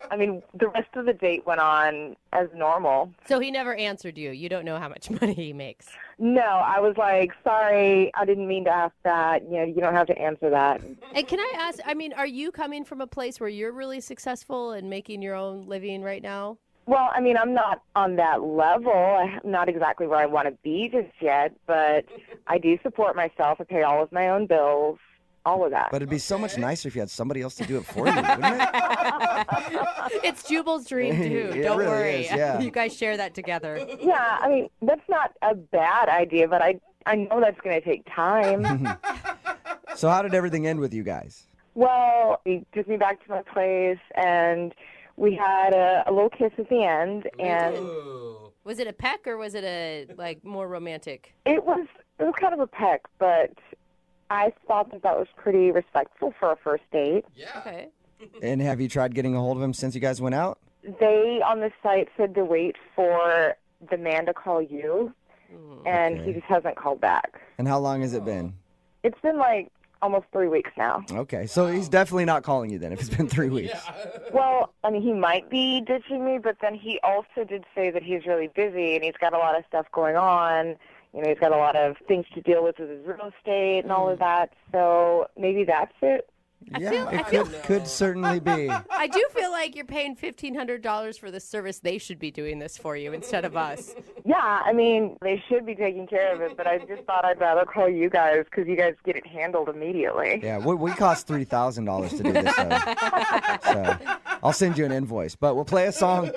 the rest of the date went on as normal. So he never answered you. You don't know how much money he makes. No, I was like, sorry, I didn't mean to ask that. You don't have to answer that. And can I ask, are you coming from a place where you're really successful and making your own living right now? Well, I'm not on that level. I'm not exactly where I want to be just yet, but I do support myself. I pay all of my own bills. all of that. But it'd be so much nicer if you had somebody else to do it for you, wouldn't it? It's Jubal's dream too. It Don't really worry. is, yeah. You guys share that together. Yeah, I mean, that's not a bad idea, but I know that's going to take time. So how did everything end with you guys? Well, he took me back to my place, and we had a little kiss at the end, and Was it a peck or was it a more romantic? it was kind of a peck, but I thought that was pretty respectful for a first date. Yeah. Okay. And have you tried getting a hold of him since you guys went out? They on the site said to wait for the man to call you, and he just hasn't called back. And how long has it been? It's been like almost 3 weeks now. Okay, so he's definitely not calling you then if it's been 3 weeks. Well, I mean, he might be ditching me, but then he also did say that he's really busy and he's got a lot of stuff going on. You know, he's got a lot of things to deal with his real estate and all of that. So maybe that's it. It could certainly be. I do feel like you're paying $1,500 for the service. They should be doing this for you instead of us. Yeah, I mean, they should be taking care of it, but I just thought I'd rather call you guys because you guys get it handled immediately. Yeah, we cost $3,000 to do this, so I'll send you an invoice. But we'll play a song,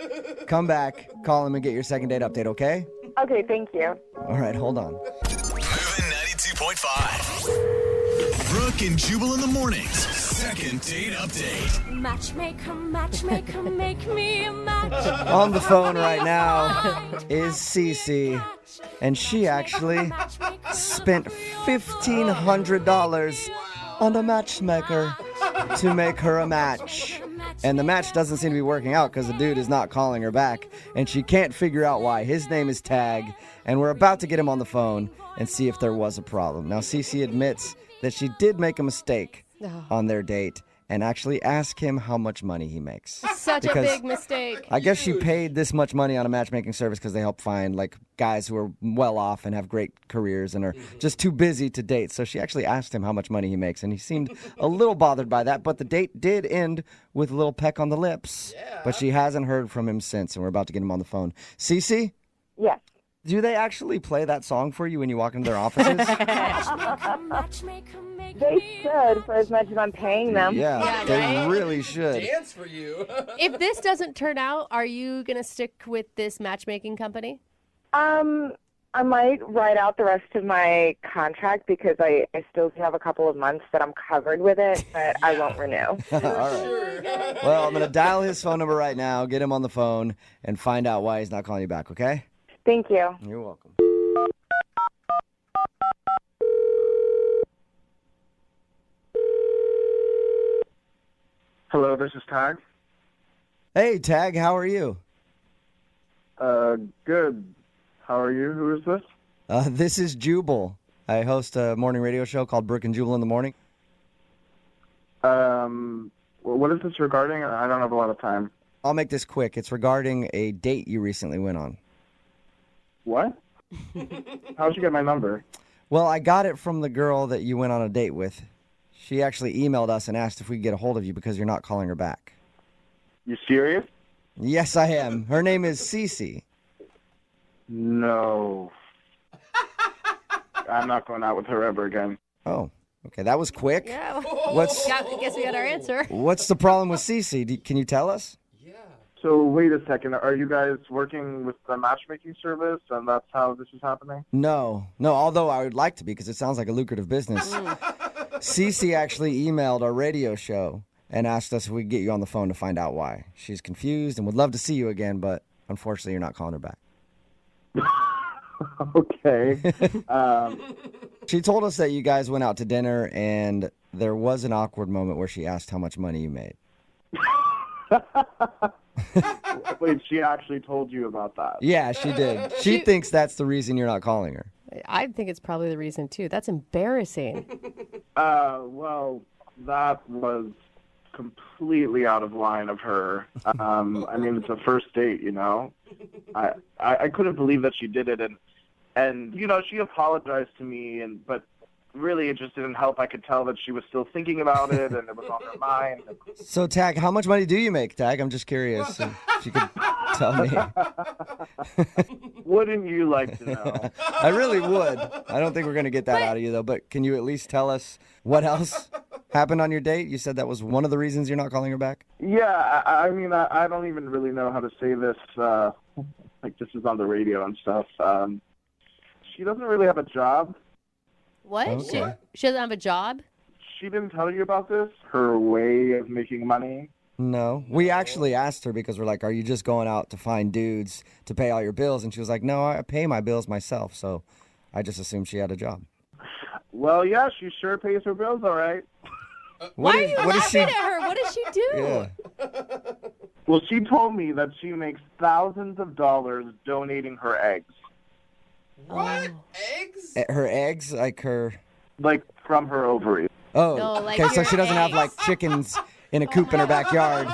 come back, call him, and get your second date update, okay? Okay, thank you. All right, hold on. Moving 92.5. Brooke and Jubal in the mornings. Second date update. Matchmaker, matchmaker, make me a match. On the phone right now is Cece, and she actually spent $1,500 on a matchmaker to make her a match. And the match doesn't seem to be working out because the dude is not calling her back, and she can't figure out why. His name is Tag, and we're about to get him on the phone and see if there was a problem. Now, Cece admits that she did make a mistake on their date and actually ask him how much money he makes. Such a big mistake. I guess she paid this much money on a matchmaking service because they help find guys who are well off and have great careers and are just too busy to date. So she actually asked him how much money he makes, and he seemed a little bothered by that. But the date did end with a little peck on the lips. Yeah. But she hasn't heard from him since, and we're about to get him on the phone. Cece? Yes. Do they actually play that song for you when you walk into their offices? They should, for as much as I'm paying them. Yeah, they really should. Dance for you. If this doesn't turn out, are you going to stick with this matchmaking company? I might write out the rest of my contract because I still have a couple of months that I'm covered with it, but I won't renew. All right. Well, I'm going to dial his phone number right now, get him on the phone, and find out why he's not calling you back, okay? Thank you. You're welcome. Hello, this is Tag. Hey, Tag, how are you? Good. How are you? Who is this? This is Jubal. I host a morning radio show called Brooke and Jubal in the Morning. What is this regarding? I don't have a lot of time. I'll make this quick. It's regarding a date you recently went on. What? How'd you get my number? Well, I got it from the girl that you went on a date with. She actually emailed us and asked if we could get a hold of you because you're not calling her back. You serious? Yes, I am. Her name is Cece. No. I'm not going out with her ever again. Oh, okay. That was quick. Yeah. I guess we got our answer. What's the problem with Cece? Can you tell us? So wait a second. Are you guys working with the matchmaking service, and that's how this is happening? No. Although I would like to be because it sounds like a lucrative business. Cece actually emailed our radio show and asked us if we could get you on the phone to find out why. She's confused and would love to see you again, but unfortunately you're not calling her back. Okay. She told us that you guys went out to dinner and there was an awkward moment where she asked how much money you made. Wait, she actually told you about that? Yeah, she did. She thinks that's the reason you're not calling her. I think it's probably the reason, too. That's embarrassing. Well, that was completely out of line of her. I mean, it's a first date, you know? I couldn't believe that she did it, and you know, she apologized to me, but really it just didn't help. I could tell that she was still thinking about it, and it was on her mind. So, Tag, how much money do you make, Tag? I'm just curious if you could tell me. Wouldn't you like to know? I really would. I don't think we're going to get that out of you, though. But can you at least tell us what else happened on your date? You said that was one of the reasons you're not calling her back? Yeah, I mean, I don't even really know how to say this. Like, this is on the radio and stuff. She doesn't really have a job. What? Okay. She doesn't have a job? She didn't tell you about this? Her way of making money? No. We actually asked her because we're like, are you just going out to find dudes to pay all your bills? And she was like, no, I pay my bills myself. So I just assumed she had a job. Well, yeah, she sure pays her bills all right. Why are you laughing at her? What does she do? Yeah. Well, she told me that she makes thousands of dollars donating her eggs. What? Eggs? Her eggs? Like her... Like, from her ovaries. Oh, No, like okay, so your she doesn't have, like, eggs. chickens in a coop in her backyard.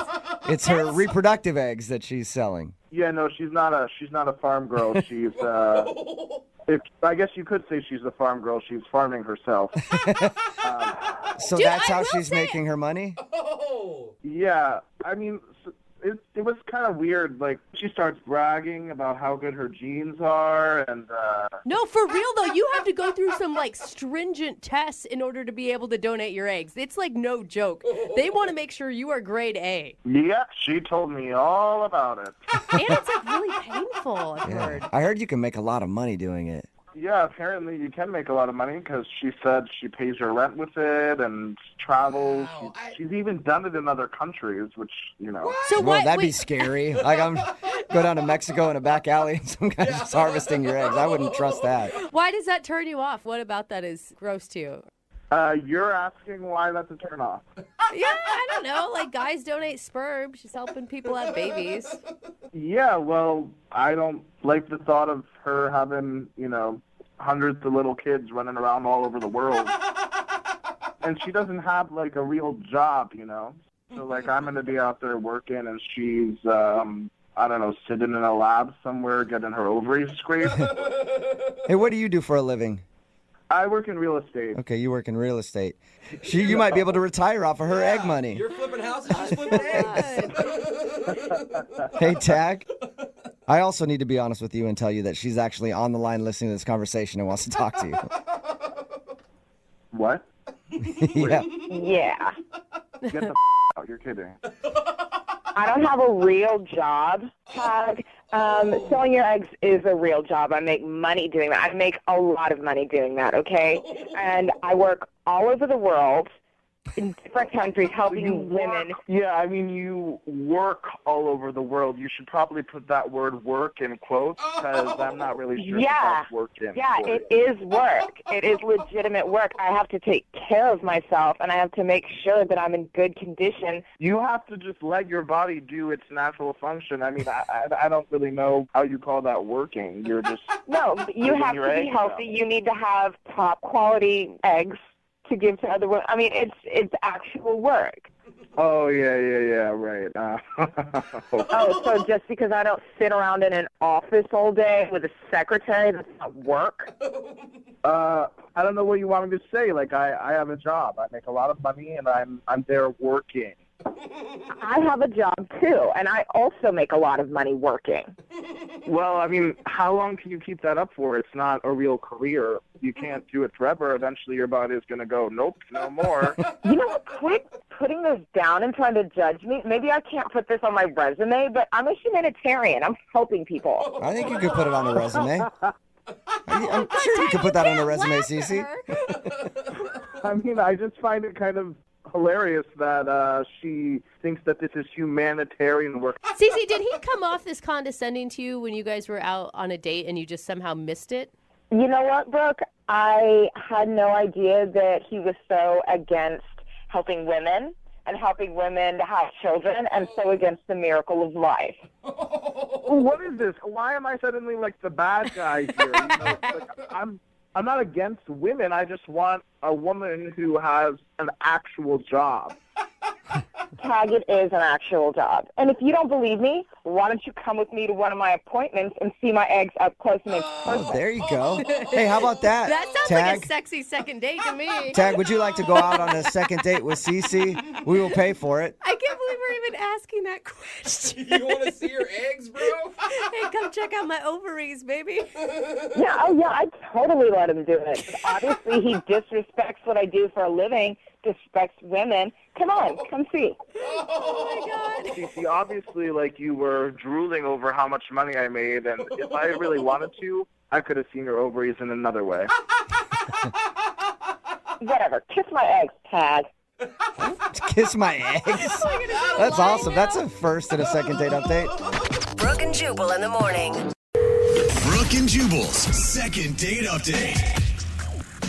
It's her reproductive eggs that she's selling. Yeah, no, she's not a farm girl. She's I guess you could say she's a farm girl. She's farming herself. So Dude, that's I how will she's say- making her money? Oh. Yeah, I mean, it was kind of weird. Like, she starts bragging about how good her genes are, and No, for real though, you have to go through some like stringent tests in order to be able to donate your eggs. It's like no joke. They want to make sure you are grade A. yeah, she told me all about it. And it's like really painful, I've heard. I heard you can make a lot of money doing it. Yeah, apparently you can make a lot of money because she said she pays her rent with it and travels. Wow, She's even done it in other countries, which, you know. So Well, what? that'd be wait, scary. Like, go down to Mexico in a back alley and some guy's just harvesting your eggs. I wouldn't trust that. why does that turn you off? What about that is gross to you? You're asking why that's a turn off. Yeah, I don't know. Like guys donate sperm. She's helping people have babies. Yeah, well, I don't like the thought of her having, you know, hundreds of little kids running around all over the world. And she doesn't have, like, a real job, you know? So, like, I'm going to be out there working and she's, I don't know, sitting in a lab somewhere getting her ovaries scraped. Hey, what do you do for a living? I work in real estate. Okay, you work in real estate. You might be able to retire off of her egg money. You're flipping houses, she's flipping eggs. Hey, Tag. I also need to be honest with you and tell you that she's actually on the line listening to this conversation and wants to talk to you. What? Yeah. Yeah. Get the out. You're kidding. I don't have a real job, Tag. Selling your eggs is a real job. I make money doing that. I make a lot of money doing that, okay? And I work all over the world in different countries helping women. Yeah, I mean, you work all over the world. You should probably put that word work in quotes because I'm not really sure if that's working. Yeah, it is work. It is legitimate work. I have to take care of myself, and I have to make sure that I'm in good condition. You have to just let your body do its natural function. I mean, I don't really know how you call that working. You're just... No, you giving have your to be eggs healthy. out. You need to have top quality eggs to give to other women. I mean, it's actual work. Oh, yeah, right. Oh, so just because I don't sit around in an office all day with a secretary, that's not work? I don't know what you want me to say. Like, I have a job. I make a lot of money, and I'm there working. I have a job, too, and I also make a lot of money working. Well, I mean, how long can you keep that up for? It's not a real career. You can't do it forever. Eventually, your body is going to go, nope, no more. You know what? Quit putting this down and trying to judge me. Maybe I can't put this on my resume, but I'm a humanitarian. I'm helping people. I think you could put it on a resume. I'm sure you could put that on a resume, Cece. I mean, I just find it kind of hilarious that she thinks that this is humanitarian work. Cece, did he come off this condescending to you when you guys were out on a date and you just somehow missed it? You know what, Brooke? I had no idea that he was so against helping women and helping women to have children and so against the miracle of life. What is this? Why am I suddenly like the bad guy here? You know, like, I'm not against women. I just want a woman who has an actual job. Tag, it is an actual job. And if you don't believe me, why don't you come with me to one of my appointments and see my eggs up close and in person? Oh, there you go. Hey, how about that? That sounds Tag? like a sexy second date to me. Tag, would you like to go out on a second date with Cece? We will pay for it. I can't believe we're even asking that question? You want to see your eggs, bro? Hey, come check out my ovaries, baby. Yeah, I totally let him do it. Obviously, he disrespects what I do for a living, disrespects women. Come on, come see. Oh, my God. See, obviously, like, you were drooling over how much money I made, and if I really wanted to, I could have seen your ovaries in another way. Whatever. Kiss my eggs, Tag. Kiss my eggs. That's awesome. That's a first and a second date update. Brooke and Jubal in the morning. Brooke and Jubal's second date update.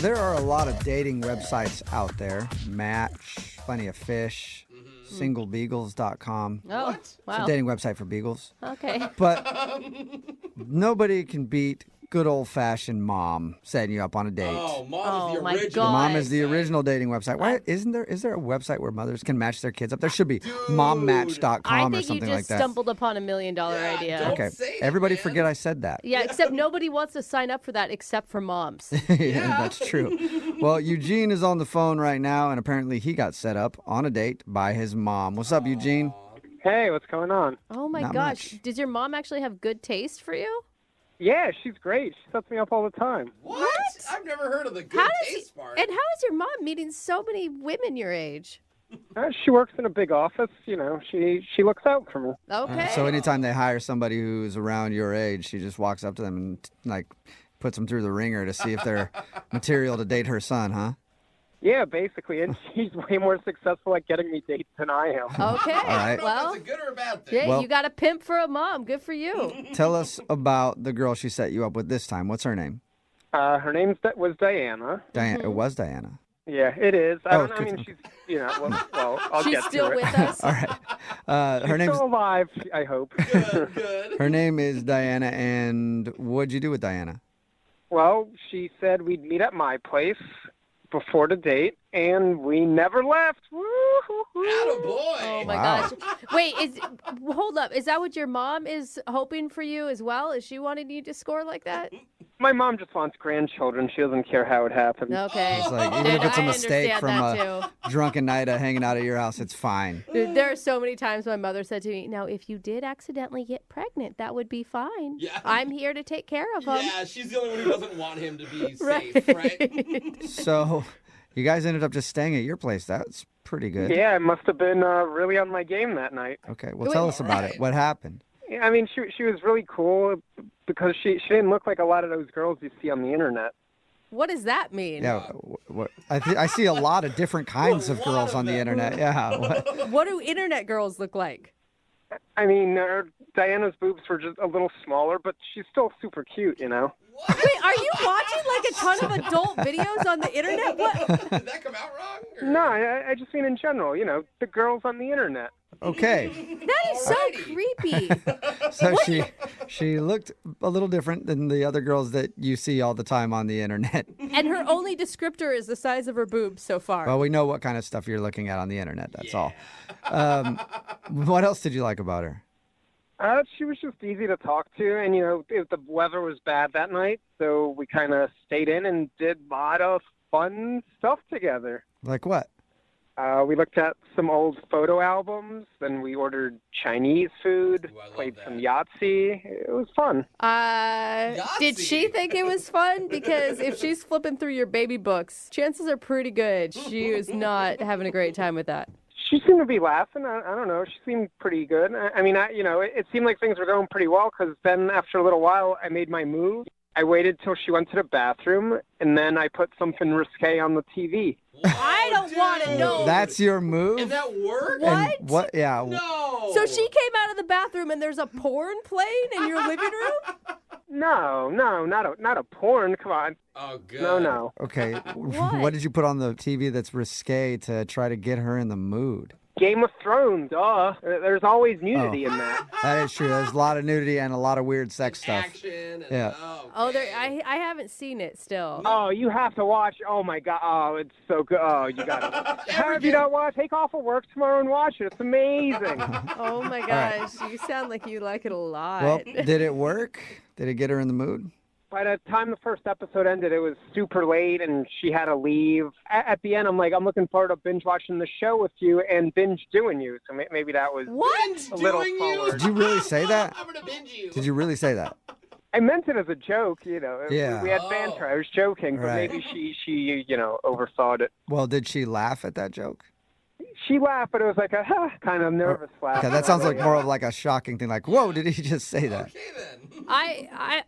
There are a lot of dating websites out there. Match, Plenty of Fish, singlebeagles.com. Oh, It's wow. a dating website for beagles. Okay. But nobody can beat good old-fashioned mom setting you up on a date. Oh, mom is the my original. Your mom God. is the original dating website. Why is there a website where mothers can match their kids up? There should be mommatch.com I or think you something just like that. stumbled upon $1 million idea. don't Okay. say it, Everybody man. forget I said that. Yeah, except nobody wants to sign up for that except for moms. Yeah, that's true. Well, Eugene is on the phone right now, and apparently he got set up on a date by his mom. What's up, Eugene? Hey, what's going on? Oh my Not gosh. much. Does your mom actually have good taste for you? Yeah, she's great. She sets me up all the time. What? I've never heard of the good How does taste part. And how is your mom meeting so many women your age? She works in a big office. You know, she looks out for me. Okay. So anytime they hire somebody who's around your age, she just walks up to them and like puts them through the ringer to see if they're material to date her son, huh? Yeah, basically, and she's way more successful at getting me dates than I am. Okay. All right. Well, That's a good or a bad thing? yeah, Well- you got a pimp for a mom. Good for you. Tell us about the girl she set you up with this time. What's her name? Her name was Diana. Diana. It was Diana. Yeah, it is. I Oh, don't know. I good. mean, she's, you know, well I'll She's get still to with it. us. All right. Her She's name's still alive, I hope. Good. her name is Diana. And what'd you do with Diana? Well, she said we'd meet at my place before the date, and we never left. Woo-hoo-hoo. Attaboy. Oh my Wow. gosh. Wait, hold up. Is that what your mom is hoping for you as well? Is she wanting you to score like that? My mom just wants grandchildren. She doesn't care how it happened. Okay. It's like, even if it's a I mistake understand from that a drunken night of hanging out at your house, it's fine. Dude, there are so many times my mother said to me, now, if you did accidentally get pregnant, that would be fine. Yeah. I'm here to take care of them. Yeah, she's the only one who doesn't want him to be Right. safe, right? So you guys ended up just staying at your place. That's pretty good. Yeah, I must have been really on my game that night. Okay. Well, tell us about it. What happened? Yeah, I mean, she was really cool because she didn't look like a lot of those girls you see on the internet. What does that mean? Yeah. I see a lot of different kinds of girls on the internet. Yeah. What do internet girls look like? I mean, Diana's boobs were just a little smaller, but she's still super cute, you know? Wait, are you watching like a ton of adult videos on the internet? What? Did that come out wrong? Or? No, I just mean in general, you know, the girls on the internet. Okay. That is so creepy. So she looked a little different than the other girls that you see all the time on the internet. And her only descriptor is the size of her boobs so far. Well, we know what kind of stuff you're looking at on the internet. That's all. What else did you like about her? She was just easy to talk to, and, you know, the weather was bad that night, so we kind of stayed in and did a lot of fun stuff together. Like what? We looked at some old photo albums, then we ordered Chinese food, played some Yahtzee. It was fun. Did she think it was fun? Because if she's flipping through your baby books, chances are pretty good she was not having a great time with that. She seemed to be laughing. I don't know. She seemed pretty good. I mean, you know, it seemed like things were going pretty well because then after a little while, I made my move. I waited till she went to the bathroom, and then I put something risque on the TV. I don't want to know. That's your move? And that worked? And what? Yeah. No. So she came out of the bathroom and there's a porn playing in your living room? No, not a porn. Come on. Oh, good. No. Okay. What did you put on the TV that's risque to try to get her in the mood? Game of Thrones, there's always nudity in that. That is true. There's a lot of nudity and a lot of weird sex stuff. Action. And, Yeah. I haven't seen it still. Oh, you have to watch. Oh, my God. Oh, it's so good. Oh, you got it. Have you not watched? Take off of work tomorrow and watch it. It's amazing. Oh, my gosh. You sound like you like it a lot. Well, did it work? Did it get her in the mood? by the time the first episode ended, it was super late, and she had to leave. At the end, I'm like, I'm looking forward to binge watching the show with you and binge doing you. So maybe that was a little forward. Did you really say that? I'm gonna binge you. Did you really say that? I meant it as a joke, you know. Yeah. We had banter. I was joking, but Right. maybe she overthought it. Well, did she laugh at that joke? She laughed, but it was like a kind of nervous laugh. Okay, that sounds like more of like a shocking thing. Like, whoa, did he just say that? I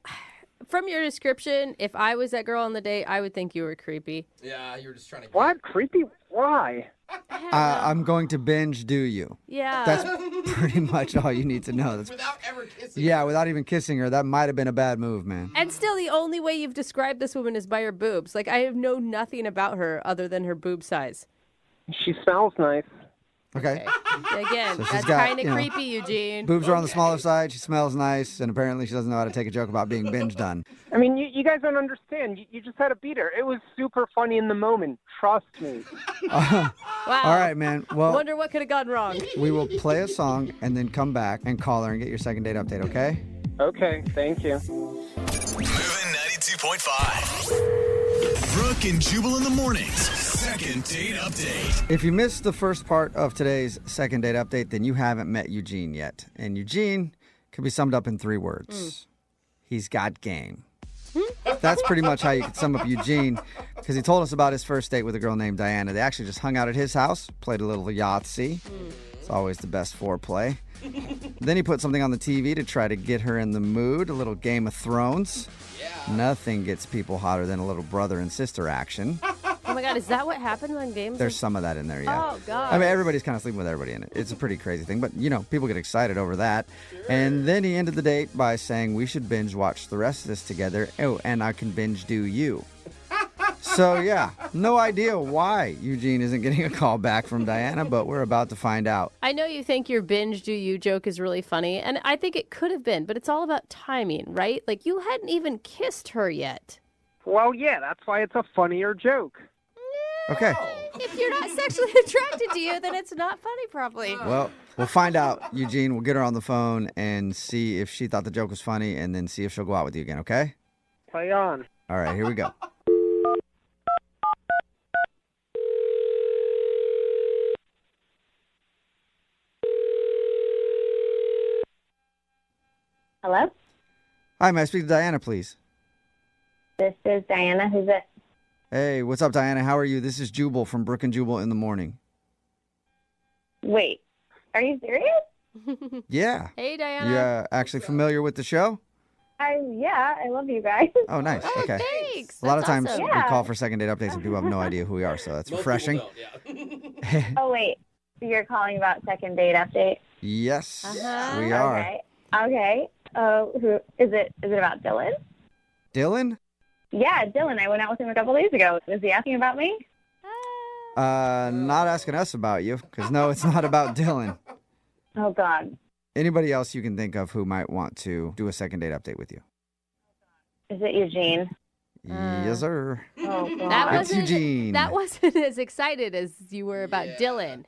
from your description, if I was that girl on the date, I would think you were creepy. Yeah, you were just trying to. What? Creepy? Why? I'm going to binge do you. Yeah. That's pretty much all you need to know. That's, without ever kissing. yeah, without even kissing her. That might have been a bad move, man. And still, the only way you've described this woman is by her boobs. Like, I know nothing about her other than her boob size. She smells nice. Okay. Again, So she's that's got, kind of you know, creepy, Eugene. Boobs are on the smaller side. She smells nice, and apparently she doesn't know how to take a joke about being binge done. I mean, you guys don't understand. You just had to beat her. It was super funny in the moment. Trust me. Wow. All right, man. Well, Wonder what could have gone wrong. we will play a song and then come back and call her and get your second date update, okay? Okay, thank you. Moving 92.5. Brooke and Jubal in the mornings. Second date update. If you missed the first part of today's second date update, then you haven't met Eugene yet. And Eugene can be summed up in 3 words. He's got game. That's pretty much how you could sum up Eugene, because he told us about his first date with a girl named Diana. They actually just hung out at his house, played a little Yahtzee. It's always the best foreplay. Then he put something on the TV to try to get her in the mood, a little Game of Thrones. Nothing gets people hotter than a little brother and sister action. Oh my God, is that what happens on games? There's some of that in there, yeah. Oh, God. I mean, everybody's kind of sleeping with everybody in it. It's a pretty crazy thing, but, you know, people get excited over that. And then he ended the date by saying we should binge watch the rest of this together. Oh, and I can binge do you. So, yeah, no idea why Eugene isn't getting a call back from Diana, but we're about to find out. I know you think your binge do you joke is really funny, and I think it could have been, but it's all about timing, right? Like, you hadn't even kissed her yet. Well, yeah, that's why it's a funnier joke. Okay. If you're not sexually attracted to you, then it's not funny, probably. Well, we'll find out, Eugene. We'll get her on the phone and see if she thought the joke was funny, and then see if she'll go out with you again, okay? Play on. All right, here we go. Hello? Hi, may I speak to Diana, please? This is Diana. Who's it? Hey, what's up, Diana? How are you? This is Jubal from Brooke and Jubal in the morning. Wait, are you serious? Yeah. Hey, Diana. You actually familiar with the show? Yeah, I love you guys. Oh, nice. Okay. Thanks. A lot of times awesome. we call for second date updates and people have no idea who we are, so that's refreshing. Oh, wait. You're calling about second date update? Yes, Uh-huh. we are. Okay. Who is it? Is it about Dylan? Dylan? Yeah, Dylan. I went out with him a couple days ago. Was he asking about me? Not asking us about you, because no, it's not about Dylan. Oh, God. Anybody else you can think of who might want to do a second date update with you? Is it Eugene? Yes, sir. Oh, God. It's Eugene. That wasn't as excited as you were about Dylan.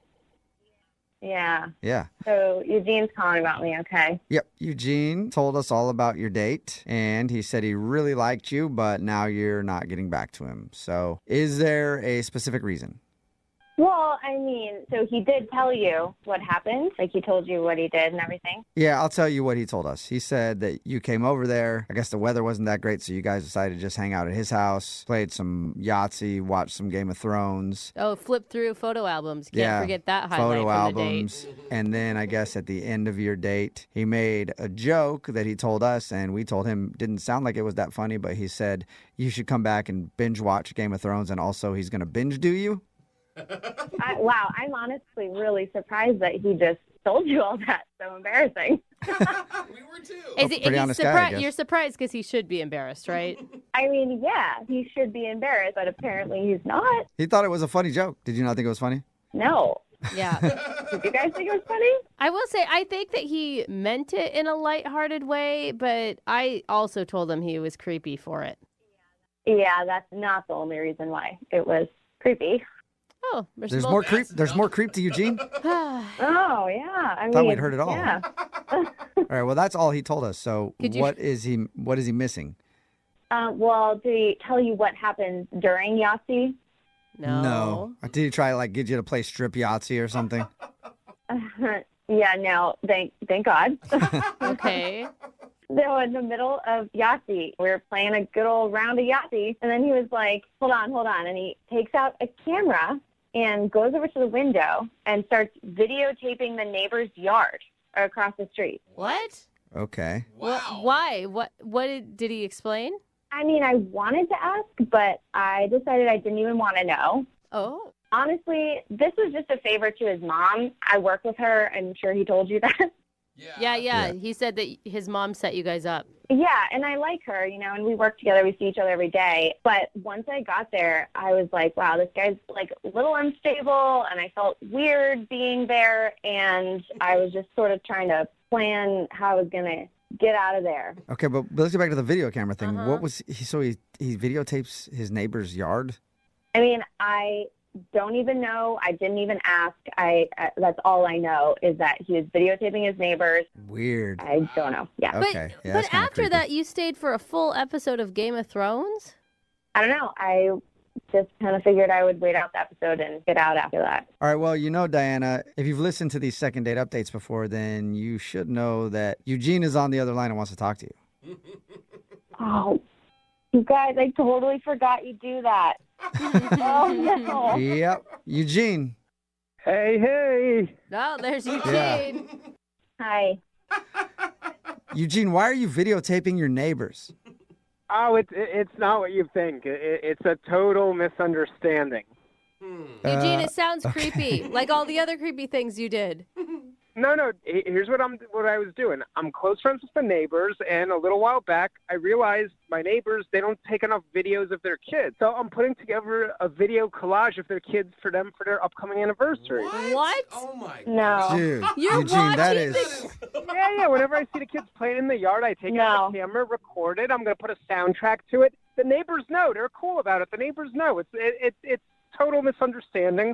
Yeah. Yeah. So Eugene's calling about me, okay? Yep. Eugene told us all about your date, and he said he really liked you, but now you're not getting back to him. So is there a specific reason? Well, I mean, so he did tell you what happened. Like, he told you what he did and everything. Yeah, I'll tell you what he told us. He said that you came over there. I guess the weather wasn't that great, so you guys decided to just hang out at his house, played some Yahtzee, watched some Game of Thrones. Oh, flip through photo albums. Can't forget that highlight photo from albums. the date. And then I guess at the end of your date, he made a joke that he told us, and we told him didn't sound like it was that funny, but he said you should come back and binge watch Game of Thrones, and also he's going to binge do you. Wow, I'm honestly really surprised that he just told you all that. So embarrassing. We were too. Pretty honest guy, I guess. You're surprised because he should be embarrassed, right? I mean, yeah, he should be embarrassed, but apparently he's not. He thought it was a funny joke. Did you not think it was funny? No. Yeah. Did you guys think it was funny? I will say, I think that he meant it in a lighthearted way, but I also told him he was creepy for it. Yeah, that's not the only reason why it was creepy. Oh, There's more creep. There's more creep to Eugene. Oh, yeah. I Thought mean, we'd heard it all. Yeah. All right. Well, that's all he told us. So Could you- what is he missing? Well, did he tell you what happened during Yahtzee? No. Did he try to get you to play strip Yahtzee or something? Yeah, no. Thank God. Okay. So in the middle of Yahtzee, we were playing a good old round of Yahtzee, and then he was like, hold on. And he takes out a camera and goes over to the window and starts videotaping the neighbor's yard across the street. What? Okay. Wow. Why? What did he explain? I mean, I wanted to ask, but I decided I didn't even want to know. Oh. Honestly, this was just a favor to his mom. I work with her. I'm sure he told you that. Yeah. He said that his mom set you guys up. Yeah, and I like her, and we work together. We see each other every day. But once I got there, I was like, wow, this guy's a little unstable, and I felt weird being there, and I was just sort of trying to plan how I was going to get out of there. Okay, but let's get back to the video camera thing. What was he? So he videotapes his neighbor's yard? I mean, I don't even know. I didn't even ask. That's all I know is that he was videotaping his neighbors. Weird. I don't know. Yeah. Okay. Yeah, But after that, you stayed for a full episode of Game of Thrones? I don't know. I just kind of figured I would wait out the episode and get out after that. All right, well, Diana, if you've listened to these second date updates before, then you should know that Eugene is on the other line and wants to talk to you. Oh, you guys, I totally forgot you do that. Oh, no. Yep. Eugene. Hey. No, there's Eugene. Yeah. Hi. Eugene, why are you videotaping your neighbors? Oh, it's not what you think. It's a total misunderstanding. Eugene, it sounds creepy, like all the other creepy things you did. No. Here's what I was doing. I'm close friends with the neighbors, and a little while back, I realized my neighbors, they don't take enough videos of their kids. So I'm putting together a video collage of their kids for their upcoming anniversary. What? Oh my No. Dude, You're Eugene, watching that is... Yeah. Whenever I see the kids playing in the yard, I take out the camera, record it. I'm going to put a soundtrack to it. The neighbors know. They're cool about it. The neighbors know. It's total misunderstanding.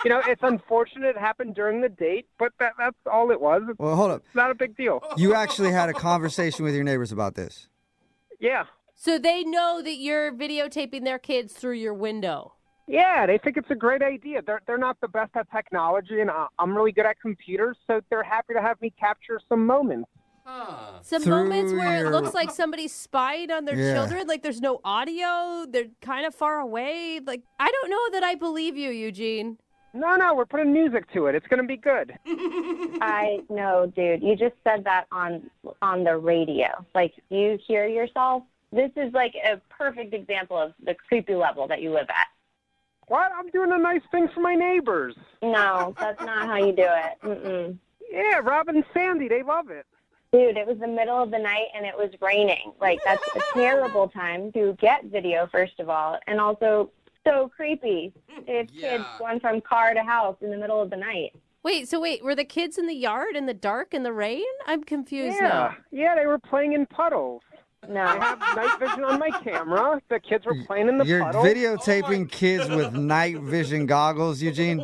It's unfortunate it happened during the date, but that's all it was. Well, hold up. It's not a big deal. You actually had a conversation with your neighbors about this? Yeah. So they know that you're videotaping their kids through your window? Yeah, they think it's a great idea. They're not the best at technology, and I'm really good at computers, so they're happy to have me capture some moments. Some moments where it looks like somebody spied on their children, like there's no audio, they're kind of far away. Like, I don't know that I believe you, Eugene. No, we're putting music to it. It's going to be good. I know, dude. You just said that on the radio. Like, you hear yourself? This is like a perfect example of the creepy level that you live at. What? I'm doing a nice thing for my neighbors. No, that's not how you do it. Mm-mm. Yeah, Rob and Sandy, they love it. Dude, it was the middle of the night and it was raining. Like, that's a terrible time to get video, first of all, and also so creepy. If kids going from car to house in the middle of the night. Wait, were the kids in the yard in the dark in the rain? I'm confused now. Yeah, they were playing in puddles. No. I have night vision on my camera. The kids were playing in the puddles. You're videotaping kids with night vision goggles, Eugene?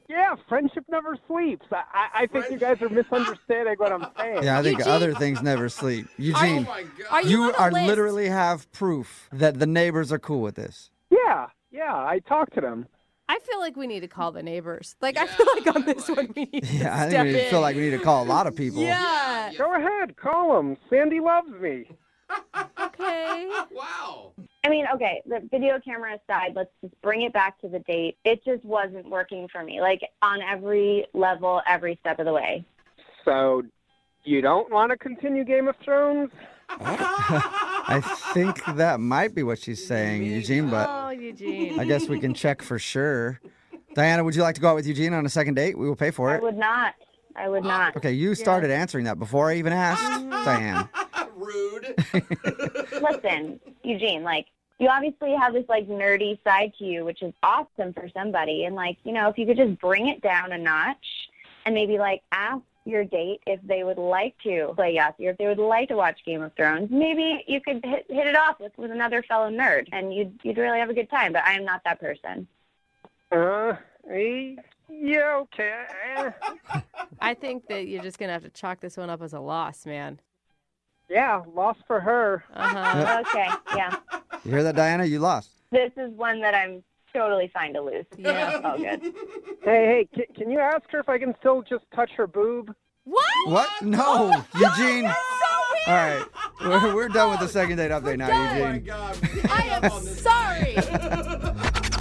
Yeah, friendship never sleeps. I think you guys are misunderstanding what I'm saying. Yeah, I think other things never sleep. Eugene, you literally have proof that the neighbors are cool with this. Yeah, I talked to them. I feel like we need to call the neighbors. Like, I feel like on this one we need to I step think we in. feel like we need to call a lot of people. Yeah. Go ahead, call them. Sandy loves me. Okay. Wow. I mean, okay, the video camera aside, let's just bring it back to the date. It just wasn't working for me, like on every level, every step of the way. So, you don't want to continue Game of Thrones? I think that might be what she's saying, Eugene, but Eugene. I guess we can check for sure. Diana, would you like to go out with Eugene on a second date? We will pay for I it. would not. Okay, you started answering that before I even asked, Diane. Rude. Listen, Eugene, like, you obviously have this, like, nerdy side to you, which is awesome for somebody. And, like, if you could just bring it down a notch and maybe, like, ask your date if they would like to play Yahtzee or if they would like to watch Game of Thrones, maybe you could hit it off with another fellow nerd and you'd really have a good time. But I am not that person. Yeah, okay. I think that you're just going to have to chalk this one up as a loss, man. Yeah, lost for her. Okay, yeah. You hear that, Diana? You lost. This is one that I'm totally fine to lose. Yeah. All good. Hey, can you ask her if I can still just touch her boob? What? No, Eugene. All right, we're done with the second date update now, Eugene. I am sorry.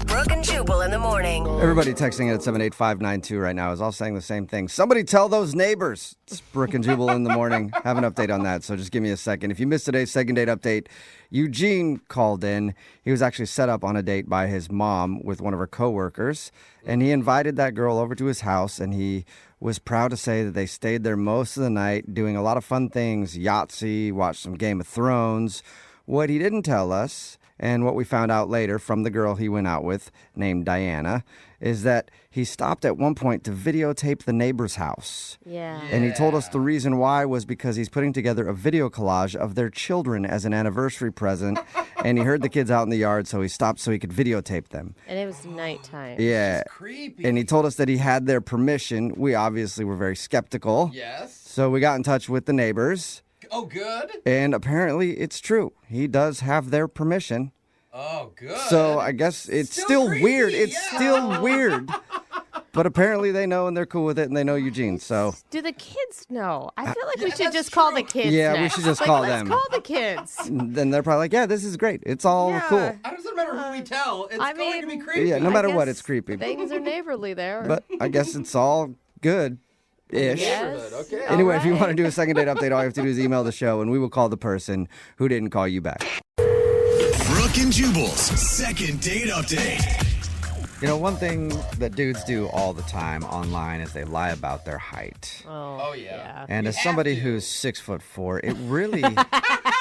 Brooke and Jubal in the morning. Everybody texting at 78592 right now is all saying the same thing. Somebody tell those neighbors. It's Brooke and Jubal in the morning. Have an update on that, so just give me a second. If you missed today's second date update, Eugene called in. He was actually set up on a date by his mom with one of her coworkers, and he invited that girl over to his house, and he was proud to say that they stayed there most of the night doing a lot of fun things, Yahtzee, watched some Game of Thrones. What he didn't tell us, and what we found out later from the girl he went out with named Diana, is that he stopped at one point to videotape the neighbor's house. Yeah. And he told us the reason why was because he's putting together a video collage of their children as an anniversary present. And he heard the kids out in the yard, so he stopped so he could videotape them. And it was nighttime. Yeah. Creepy. And he told us that he had their permission. We obviously were very skeptical. Yes. So we got in touch with the neighbors. Oh, good. And apparently it's true. He does have their permission. Oh, good. So I guess it's still creepy, weird. It's yeah. still weird. But apparently they know and they're cool with it and they know Eugene. So Do the kids know? I feel like we should just call the kids. Yeah, we next. should just Like, call let's them. Call the kids. then they're probably like, yeah, this is great. It's all cool. It doesn't matter who we tell. It's I going to mean, be creepy. Yeah, no I matter what, guess it's creepy. Things are neighborly there. But I guess it's all good-ish. Yes. Okay. Anyway, if you want to do a second date update, all you have to do is email the show and we will call the person who didn't call you back. Brooke and Jubal's second date update. You know, one thing that dudes do all the time online is they lie about their height. Oh yeah. And as somebody who's 6'4", it really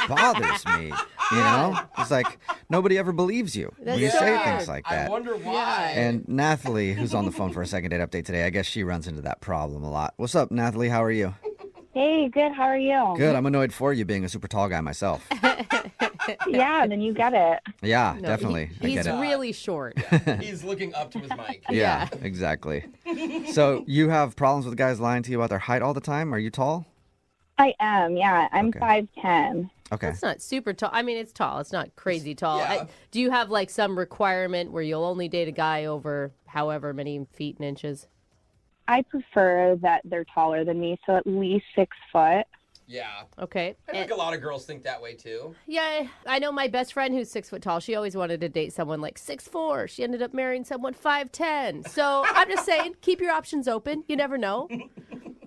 bothers me. You know, it's like nobody ever believes you when you That's say so things weird. like that. I wonder why. And Nathalie, who's on the phone for a second date update today, I guess she runs into that problem a lot. What's up, Nathalie? How are you? Hey, good. How are you? Good. I'm annoyed for you being a super tall guy myself. Yeah, then you get it. Yeah, No, definitely. I He's get it. really short. He's looking up to his mic. Yeah, exactly. So you have problems with guys lying to you about their height all the time? Are you tall? I am, yeah. I'm Okay. 5'10". Okay. It's not super tall. I mean, it's tall. It's not crazy tall. Yeah. Do you have like some requirement where you'll only date a guy over however many feet and inches? I prefer that they're taller than me, so at least 6 foot. Yeah. Okay. I think a lot of girls think that way too. Yeah, I know my best friend who's 6 foot tall. She always wanted to date someone like 6'4". She ended up marrying someone 5'10". So I'm just saying, keep your options open. You never know.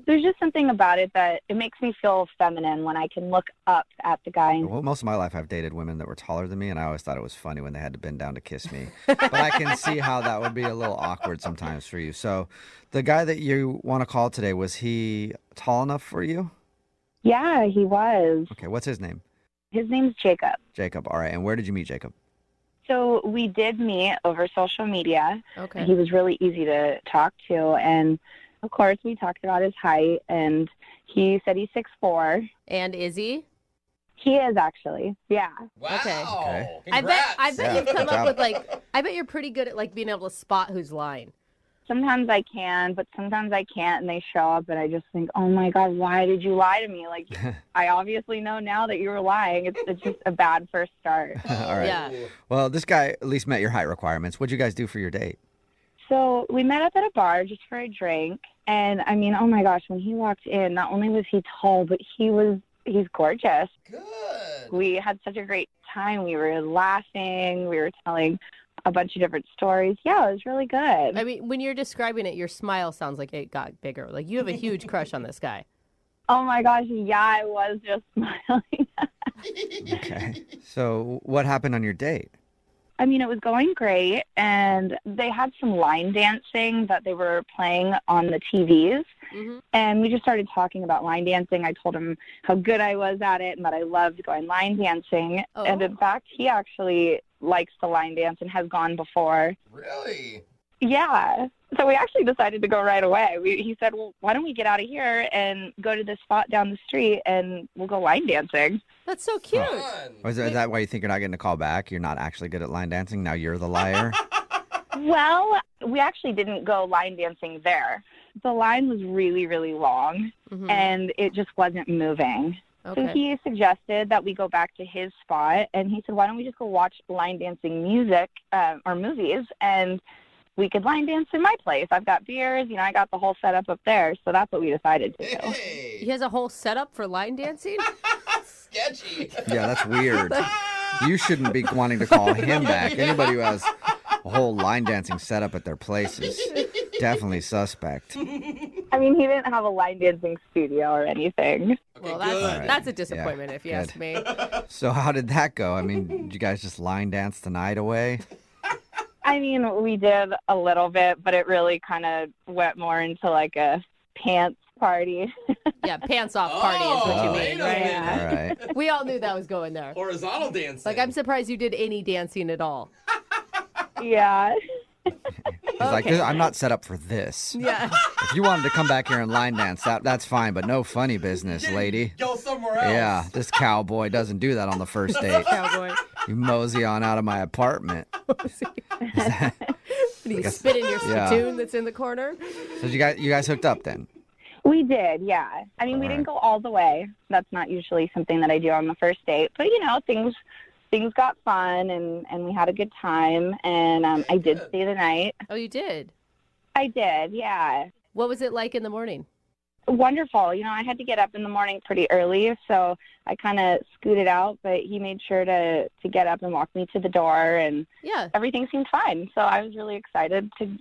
There's just something about it that it makes me feel feminine when I can look up at the guy. Well, most of my life I've dated women that were taller than me, and I always thought it was funny when they had to bend down to kiss me. But I can see how that would be a little awkward sometimes for you. So the guy that you want to call today, was he tall enough for you? Yeah, he was. Okay, what's his name? His name's Jacob. Jacob. All right, and where did you meet Jacob? So we did meet over social media. Okay. He was really easy to talk to, and of course we talked about his height, and he said he's 6'4". And is he? He is actually, yeah. Wow. Okay. I bet Yeah, you've come good up job. with I bet you're pretty good at like being able to spot who's lying. Sometimes I can, but sometimes I can't, and they show up, and I just think, oh my God, why did you lie to me? Like, I obviously know now that you were lying. It's just a bad first start. All right. Yeah. Well, this guy at least met your height requirements. What'd you guys do for your date? So we met up at a bar just for a drink, and I mean, oh my gosh, when he walked in, not only was he tall, but he's gorgeous. Good. We had such a great time. We were laughing. We were telling a bunch of different stories. Yeah, it was really good. I mean, when you're describing it, your smile sounds like it got bigger. Like you have a huge crush on this guy. Oh my gosh, yeah, I was just smiling. Okay. So what happened on your date? I mean, it was going great, and they had some line dancing that they were playing on the TVs, and we just started talking about line dancing. I told him how good I was at it and that I loved going line dancing, and in fact, he actually likes to line dance and has gone before. Really? Yeah. So we actually decided to go right away. He said, well, why don't we get out of here and go to this spot down the street and we'll go line dancing. That's so cute. Or is that why you think you're not getting a call back? You're not actually good at line dancing? Now you're the liar? Well, we actually didn't go line dancing there. The line was really, really long, and it just wasn't moving. So he suggested that we go back to his spot, and he said, why don't we just go watch line dancing music or movies, and we could line dance in my place. I've got beers, I got the whole setup up there, so that's what we decided to do. He has a whole setup for line dancing? Sketchy. Yeah, that's weird. You shouldn't be wanting to call him back. Anybody who has a whole line dancing setup at their place is definitely suspect. I mean, he didn't have a line dancing studio or anything. Well, that's a disappointment if you ask me. So how did that go? I mean, did you guys just line dance the night away? I mean, we did a little bit, but it really kind of went more into like a pants party. Yeah, pants off party is what you mean, right? Yeah. All right. We all knew that was going there. Horizontal dancing. Like, I'm surprised you did any dancing at all. Yeah. He's like, I'm not set up for this. Yeah. If you wanted to come back here and line dance, that's fine, but no funny business, lady. Go somewhere else. Yeah, this cowboy doesn't do that on the first date. Cowboy. You mosey on out of my apartment. Do you spit in your spittoon that's in the corner? So you guys hooked up then? We did, yeah. I mean, we didn't go all the way. That's not usually something that I do on the first date. But, things got fun, and we had a good time. And I did stay the night. Oh, you did? I did, yeah. What was it like in the morning? Wonderful. I had to get up in the morning pretty early, so I kind of scooted out. But he made sure to get up and walk me to the door, and everything seemed fine. So I was really excited to,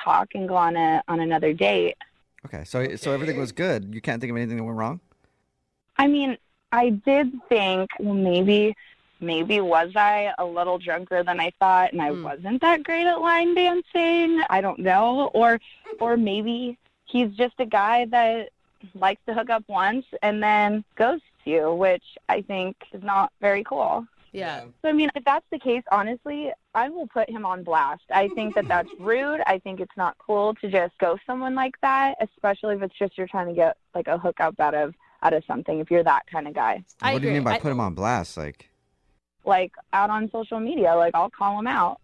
talk and go on another date. Okay, so everything was good. You can't think of anything that went wrong? I mean, I did think, well, maybe was I a little drunker than I thought, and I wasn't that great at line dancing? I don't know. Or maybe he's just a guy that likes to hook up once and then ghosts you, which I think is not very cool. Yeah. So, I mean, if that's the case, honestly, I will put him on blast. I think that that's rude. I think it's not cool to just ghost someone like that, especially if it's just you're trying to get, like, a hookup out of something, if you're that kind of guy. What do you mean by put him on blast? Like, out on social media. Like, I'll call him out.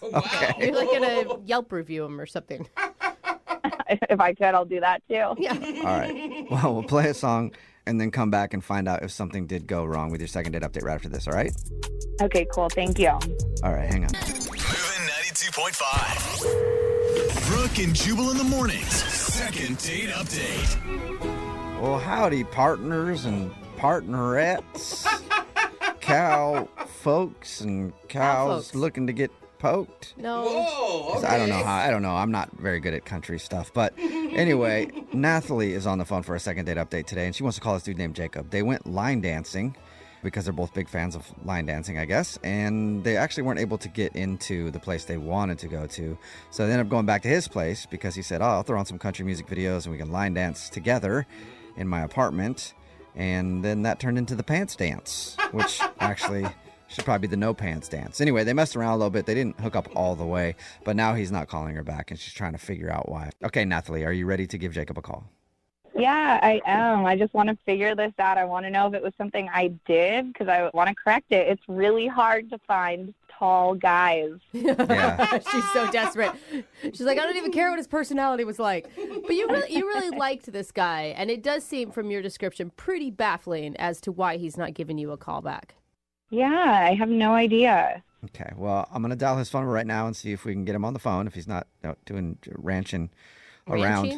Okay. You're like gonna Yelp review him or something. If I could, I'll do that too. Yeah. All right. Well, we'll play a song and then come back and find out if something did go wrong with your second date update right after this, all right? Okay, cool. Thank you. All right, hang on. Moving 92.5. Brooke and Jubal in the mornings. Second date update. Well, howdy, partners and partnerettes. Cow folks and cows folks. looking to get poked. No. Whoa, okay. I don't know. I'm not very good at country stuff. But anyway, Nathalie is on the phone for a second date update today, and she wants to call this dude named Jacob. They went line dancing because they're both big fans of line dancing, I guess, and they actually weren't able to get into the place they wanted to go to. So they ended up going back to his place because he said, I'll throw on some country music videos and we can line dance together in my apartment. And then that turned into the pants dance, which actually should probably be the no pants dance. Anyway, they messed around a little bit. They didn't hook up all the way, but now he's not calling her back, and she's trying to figure out why. Okay, Nathalie, are you ready to give Jacob a call? Yeah, I am. I just want to figure this out. I want to know if it was something I did because I want to correct it. It's really hard to find tall guys. Yeah. She's so desperate. She's like, I don't even care what his personality was like. But you really liked this guy, and it does seem from your description pretty baffling as to why he's not giving you a call back. Yeah, I have no idea. Okay, well, I'm going to dial his phone right now and see if we can get him on the phone, if he's not doing ranching around.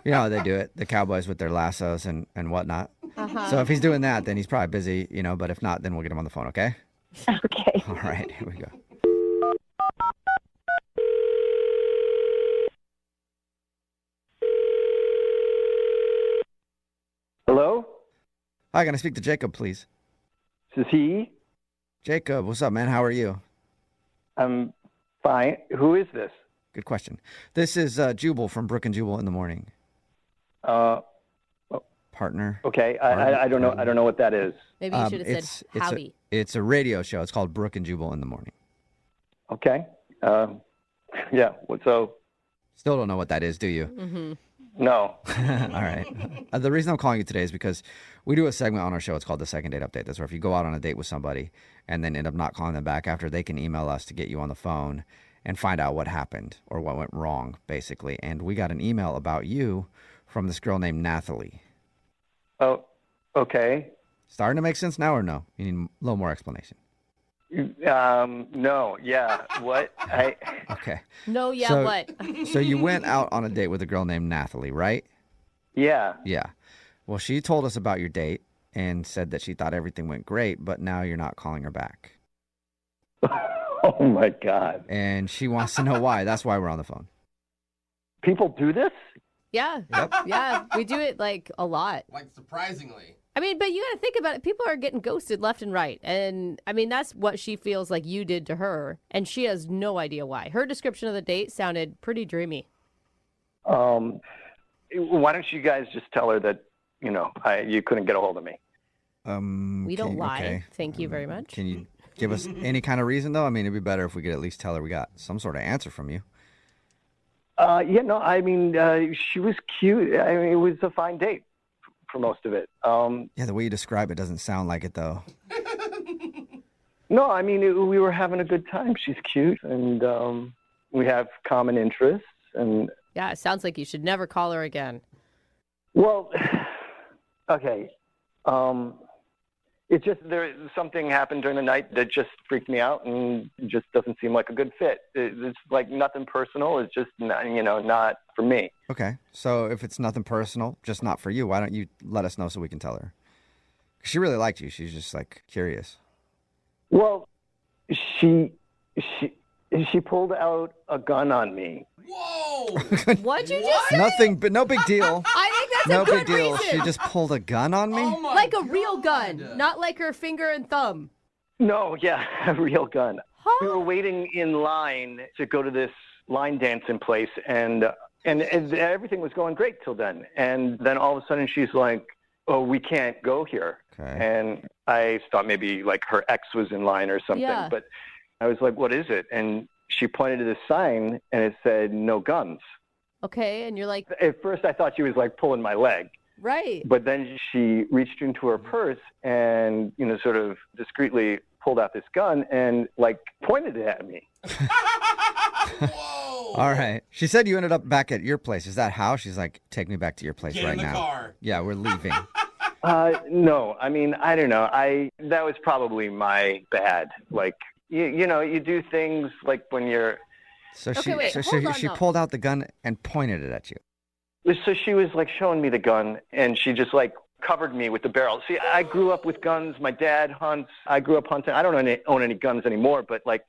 You know how they do it, the cowboys with their lassos and whatnot. Uh-huh. So if he's doing that, then he's probably busy, but if not, then we'll get him on the phone, okay? Okay. All right, here we go. Hello? Hi, can I speak to Jacob, please? This is he? Jacob, what's up, man? How are you? I'm fine. Who is this? Good question. This is Jubal from Brooke and Jubal in the morning. Partner. Okay, I don't know. I don't know what that is. Maybe you should have said howdy. It's a radio show. It's called Brooke and Jubal in the morning. Okay. Yeah. So. Still don't know what that is, do you? Mm-hmm. No. All right. The reason I'm calling you today is because we do a segment on our show. It's called the Second Date Update. That's where if you go out on a date with somebody and then end up not calling them back after, they can email us to get you on the phone and find out what happened or what went wrong, basically. And we got an email about you from this girl named Nathalie. Oh, okay. Starting to make sense now or no? You need a little more explanation. No, yeah. What? Okay. No, yeah, So- what? So you went out on a date with a girl named Nathalie, right? Yeah. Yeah. Well, she told us about your date and said that she thought everything went great, but now you're not calling her back. Oh my God. And she wants to know why. That's why we're on the phone. People do this? Yeah. Yeah, we do it like a lot. Like surprisingly. I mean, but you got to think about it. People are getting ghosted left and right. And I mean, that's what she feels like you did to her. And she has no idea why. Her description of the date sounded pretty dreamy. Why don't you guys just tell her that, you couldn't get a hold of me? We don't lie. Okay. Thank you very much. Can you give us any kind of reason, though? I mean, it'd be better if we could at least tell her we got some sort of answer from you. She was cute. I mean, it was a fine date for most of it. Yeah, the way you describe it doesn't sound like it, though. No, I mean, we were having a good time. She's cute, and we have common interests. And Yeah, it sounds like you should never call her again. well, okay. It just something happened during the night that just freaked me out, and it just doesn't seem like a good fit. It's like nothing personal. It's just not for me. Okay, so if it's nothing personal, just not for you, why don't you let us know so we can tell her? 'Cause she really liked you. She's just like curious. Well, she pulled out a gun on me. Whoa! What'd you just say? Nothing, but no big deal. I think that's No a good big deal. reason. She just pulled a gun on me? Oh my Like a God. real gun, not like her finger and thumb. No, yeah, a real gun. We were waiting in line to go to this line dancing place, and everything was going great till then. And then all of a sudden she's like, "Oh, we can't go here." Okay. And I thought maybe like her ex was in line or something. Yeah. But I was like, "What is it?" And she pointed to the sign, and it said, "No guns." Okay, and you're like, At first I thought she was like pulling my leg. right. But then she reached into her purse and, sort of discreetly pulled out this gun and like pointed it at me. Whoa! All right. She said you ended up back at your place. Is that how? She's like, take me back to your place Get right in the now. car. Yeah, we're leaving. No, I mean, I don't know. That was probably my bad. Like, you do things like when you're. So Okay, she, wait, so hold she, on, she though. pulled out the gun and pointed it at you. So she was like showing me the gun, and she just like covered me with the barrel. See, I grew up with guns. My dad hunts. I grew up hunting. I don't own any guns anymore, but like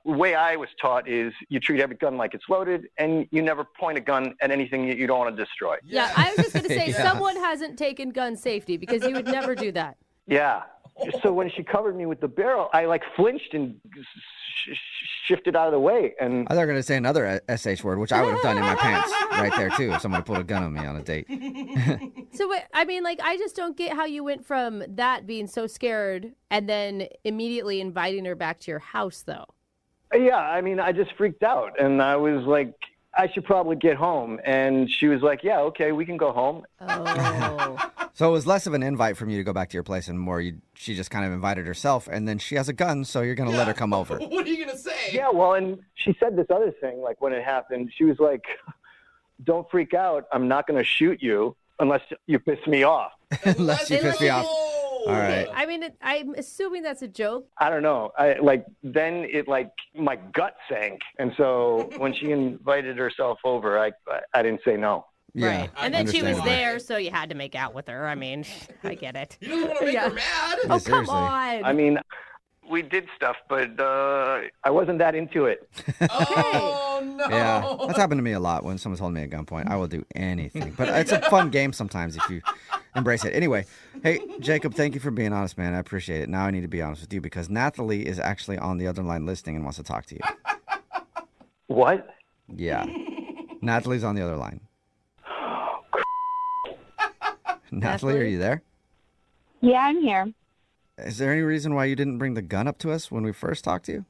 the way I was taught is you treat every gun like it's loaded, and you never point a gun at anything that you don't want to destroy. Yeah, I was just going to say, Yeah. someone hasn't taken gun safety because you would never do that. Yeah. So when she covered me with the barrel, I like flinched and shifted out of the way. And I thought you were going to say another SH word, which I would have done in my pants right there, too, if somebody pulled a gun on me on a date. So, wait, I mean, like, I just don't get how you went from that being so scared and then immediately inviting her back to your house, though. yeah, I mean, I just freaked out, and I was like, I should probably get home. And she was like, yeah, okay, we can go home. Oh. So it was less of an invite from you to go back to your place and more she just kind of invited herself, and then she has a gun, so you're going to let her come over. What are you gonna say? Yeah, well, and she said this other thing, like when it happened, she was like, don't freak out. I'm not going to shoot you unless you piss me off. Unless you piss me off. Whoa! All right. I mean, I'm assuming that's a joke. I don't know. Then it like my gut sank. And so when she invited herself over, I didn't say no. Yeah, Right. And then she was understandable. there, so you had to make out with her. I mean, I get it. You don't want to make Yeah. her mad. Oh, come seriously. on. I mean, we did stuff, but I wasn't that into it. Oh no! Yeah, that's happened to me a lot when someone's holding me at gunpoint. I will do anything. But it's a fun game sometimes if you embrace it. Anyway, hey, Jacob, thank you for being honest, man. I appreciate it. Now I need to be honest with you because Nathalie is actually on the other line listening and wants to talk to you. What? Yeah. Nathalie's on the other line. Nathalie, are you there? Yeah, I'm here. Is there any reason why you didn't bring the gun up to us when we first talked to you?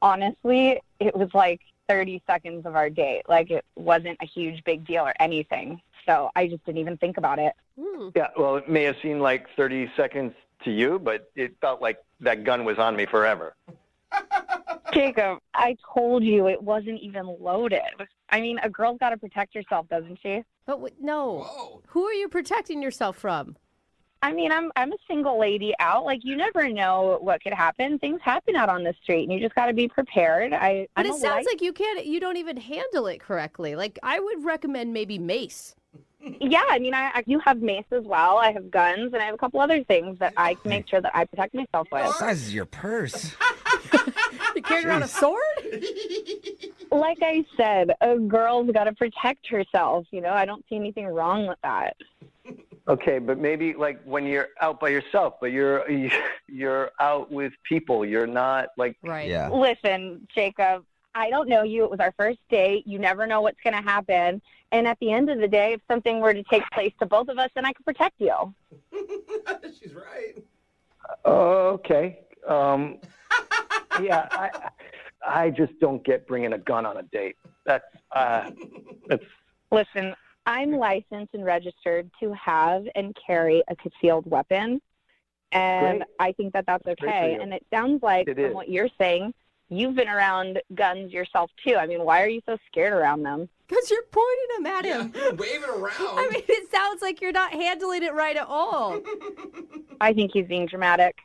Honestly, it was like 30 seconds of our date. Like, it wasn't a huge big deal or anything. So I just didn't even think about it. Yeah, well, it may have seemed like 30 seconds to you, but it felt like that gun was on me forever. Jacob, I told you it wasn't even loaded. I mean, a girl's got to protect herself, doesn't she? But no. Whoa. Who are you protecting yourself from? I mean, I'm a single lady out. Like, you never know what could happen. Things happen out on the street, and you just got to be prepared. But it sounds like you don't even handle it correctly. Like, I would recommend maybe mace. Yeah, I mean, I do have mace as well. I have guns, and I have a couple other things that I can make sure that I protect myself with. What size is your purse? You carrying around a sword? Like I said, a girl's got to protect herself. You know, I don't see anything wrong with that. Okay, but maybe like when you're out by yourself, but you're out with people. You're not like right. Yeah. Listen, Jacob, I don't know you. It was our first date. You never know what's going to happen. And at the end of the day, if something were to take place to both of us, then I could protect you. She's right. Okay. Yeah, I just don't get bringing a gun on a date. That's. Listen, I'm licensed and registered to have and carry a concealed weapon, and Great. I think that that's Great for okay. you. And it sounds like, It from is. what you're saying, you've been around guns yourself, too. I mean, why are you so scared around them? Because you're pointing them at him. Waving around. I mean, it sounds like you're not handling it right at all. I think he's being dramatic.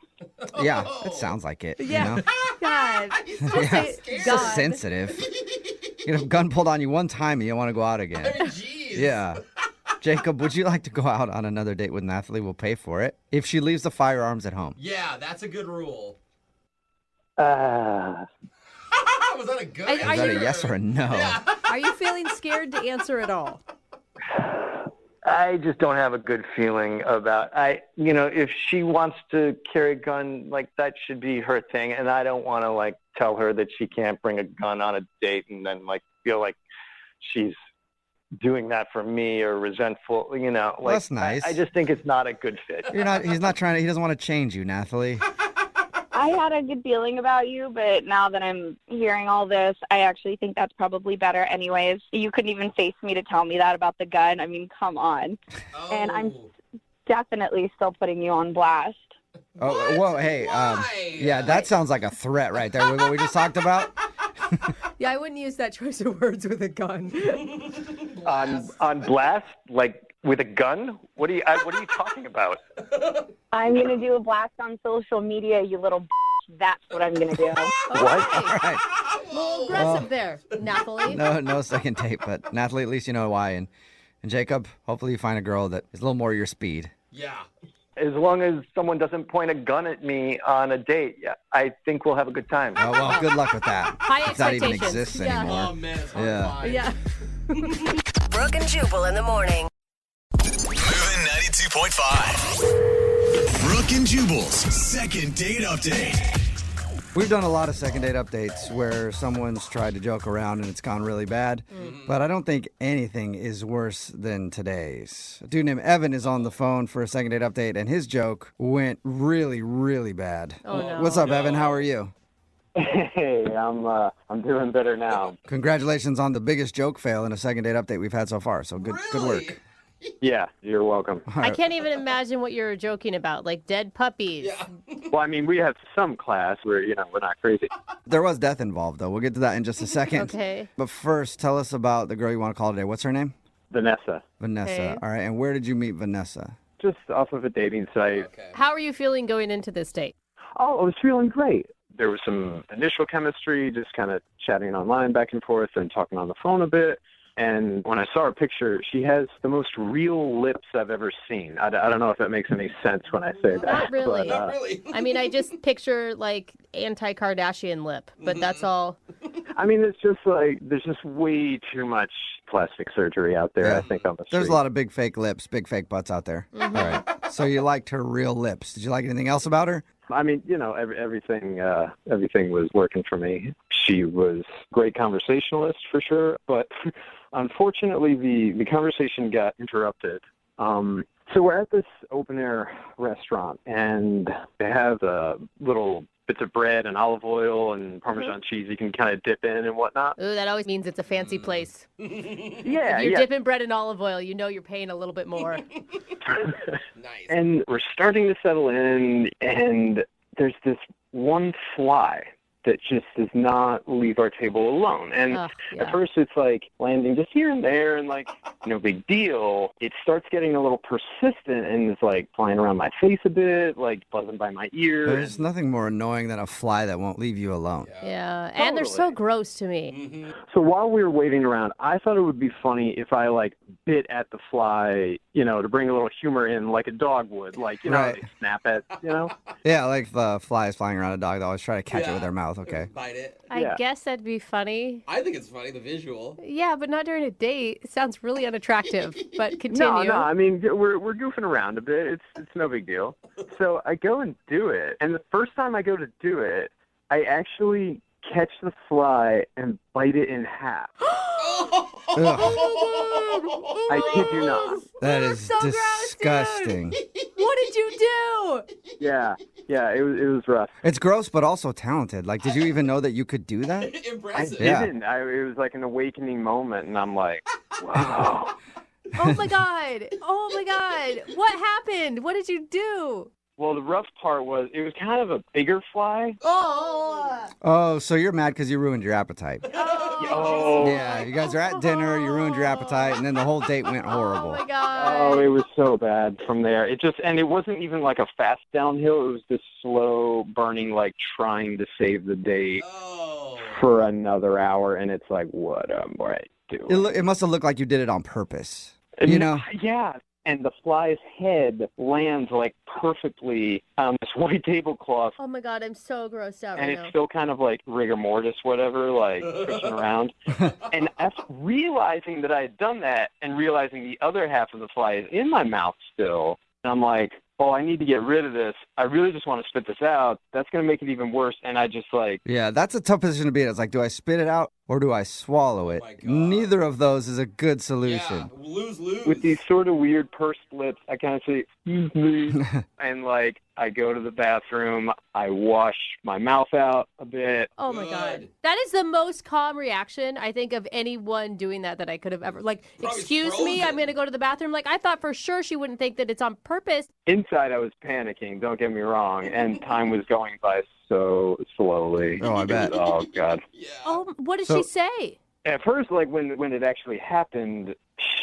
Yeah, it sounds like it. Yeah. You know? God. Yeah. It's So sensitive. You get a gun pulled on you one time and you don't want to go out again. I mean, jeez. Yeah. Jacob, would you like to go out on another date with Nathalie? We'll pay for it. If she leaves the firearms at home. Yeah, that's a good rule. Was that a good Is that a yes or a no? Yeah. Are you feeling scared to answer at all? I just don't have a good feeling about. If she wants to carry a gun, like that should be her thing, and I don't want to like tell her that she can't bring a gun on a date, and then like feel like she's doing that for me or resentful. You know, like That's nice. I just think it's not a good fit. He's not trying to, he doesn't want to change you, Nathalie. I had a good feeling about you, but now that I'm hearing all this, I actually think that's probably better anyways. You couldn't even face me to tell me that about the gun. I mean, come on. Oh. And I'm definitely still putting you on blast. Oh, whoa, hey, Why? yeah, that sounds like a threat right there with what we just talked about. Yeah, I wouldn't use that choice of words with a gun. On blast, like with a gun? What are you talking about? I'm going to do a blast on social media, you little b****. That's what I'm going to do. What? All right. A little aggressive there, Nathalie. No second date, but Nathalie, at least you know why. And Jacob, hopefully you find a girl that is a little more your speed. Yeah. As long as someone doesn't point a gun at me on a date, yeah, I think we'll have a good time. Oh, well, good luck with that. High If that even expectations. exists Yeah. anymore. Oh, man, it's hard Yeah. to Yeah. Brooke and Jubal in the morning. Moving 92.5. Brooke and Jubal's second date update. We've done a lot of second date updates where someone's tried to joke around and it's gone really bad, but I don't think anything is worse than today's. A dude named Evan is on the phone for a second date update, and his joke went really, really bad. Oh, no. What's up, Evan? How are you? Hey, I'm doing better now. Congratulations on the biggest joke fail in a second date update we've had so far. So good work. Yeah, you're welcome. I can't even imagine what you're joking about, like dead puppies. Well, I mean, we have some class where, we're not crazy. There was death involved, though. We'll get to that in just a second. Okay. But first, tell us about the girl you want to call today. What's her name? Vanessa. Vanessa. Okay. All right. And where did you meet Vanessa? Just off of a dating site. How are you feeling going into this date? Oh, I was feeling great. There was some initial chemistry, just kind of chatting online back and forth and talking on the phone a bit. And when I saw her picture, she has the most real lips I've ever seen. I don't know if that makes any sense when I say that. Not really. But, Not really. I mean, I just picture like anti-Kardashian lip, but that's all. I mean, it's just like there's just way too much plastic surgery out there, Yeah. I think, on the street. There's a lot of big fake lips, big fake butts out there. Mhm. All right. So you liked her real lips. Did you like anything else about her? I mean, everything was working for me. She was a great conversationalist for sure, but unfortunately the conversation got interrupted. So we're at this open air restaurant, and they have little bits of bread and olive oil and Parmesan cheese you can kind of dip in and whatnot. Ooh, that always means it's a fancy place. Yeah, If you're yeah. dipping bread in olive oil, you know you're paying a little bit more. Nice. And we're starting to settle in, and there's this one fly that just does not leave our table alone. And at first it's like landing just here and there and like no big deal. It starts getting a little persistent and is like flying around my face a bit, like buzzing by my ear. There's nothing more annoying than a fly that won't leave you alone. Yeah, and they're so gross to me. So while we were waiting around, I thought it would be funny if I like bit at the fly, you know, to bring a little humor in like a dog would, like, you know, Right. they snap at, you know? Yeah, like if a fly is flying around a dog, they always try to catch it with their mouth, okay? Bite it. I guess that'd be funny. I think it's funny, the visual. Yeah, but not during a date. It sounds really unattractive. But continue. No, I mean, we're goofing around a bit. It's no big deal. So I go and do it, and the first time I go to do it, I actually catch the fly and bite it in half. I kid you not. That is so gross, disgusting. What did you do? Yeah, it was rough. It's gross, but also talented. Like, did you even know that you could do that? I didn't. It was like an awakening moment, and I'm like, wow. Oh my god. Oh my god. What happened? What did you do? Well, the rough part was it was kind of a bigger fly. Oh, so you're mad because you ruined your appetite. Oh. Yeah, you guys are at dinner, you ruined your appetite, and then the whole date went horrible. Oh my god. Oh, it was so bad from there. And it wasn't even like a fast downhill. It was this slow burning, like trying to save the date for another hour. And it's like, what am I doing? It must have looked like you did it on purpose. You know? Yeah. And the fly's head lands like perfectly on this white tablecloth. Oh my god, I'm so grossed out And right it's now. still kind of like rigor mortis, whatever, like pushing around. And after realizing that I had done that and realizing the other half of the fly is in my mouth still, I'm like, oh, I need to get rid of this. I really just want to spit this out. That's going to make it even worse. And I just like... Yeah, that's a tough position to be in. It's like, do I spit it out or do I swallow it? Neither of those is a good solution. Lose. With these sort of weird pursed lips, I kind of say, excuse me. And like, I go to the bathroom, I wash my mouth out a bit. Oh my god. That is the most calm reaction, I think, of anyone doing that I could have ever. Like, excuse me, I'm going to go to the bathroom. Like, I thought for sure she wouldn't think that it's on purpose. Inside, I was panicking, don't get me wrong, and time was going by so slowly. Oh, I bet. Oh, God. Oh, what did she say? At first, like, when it actually happened,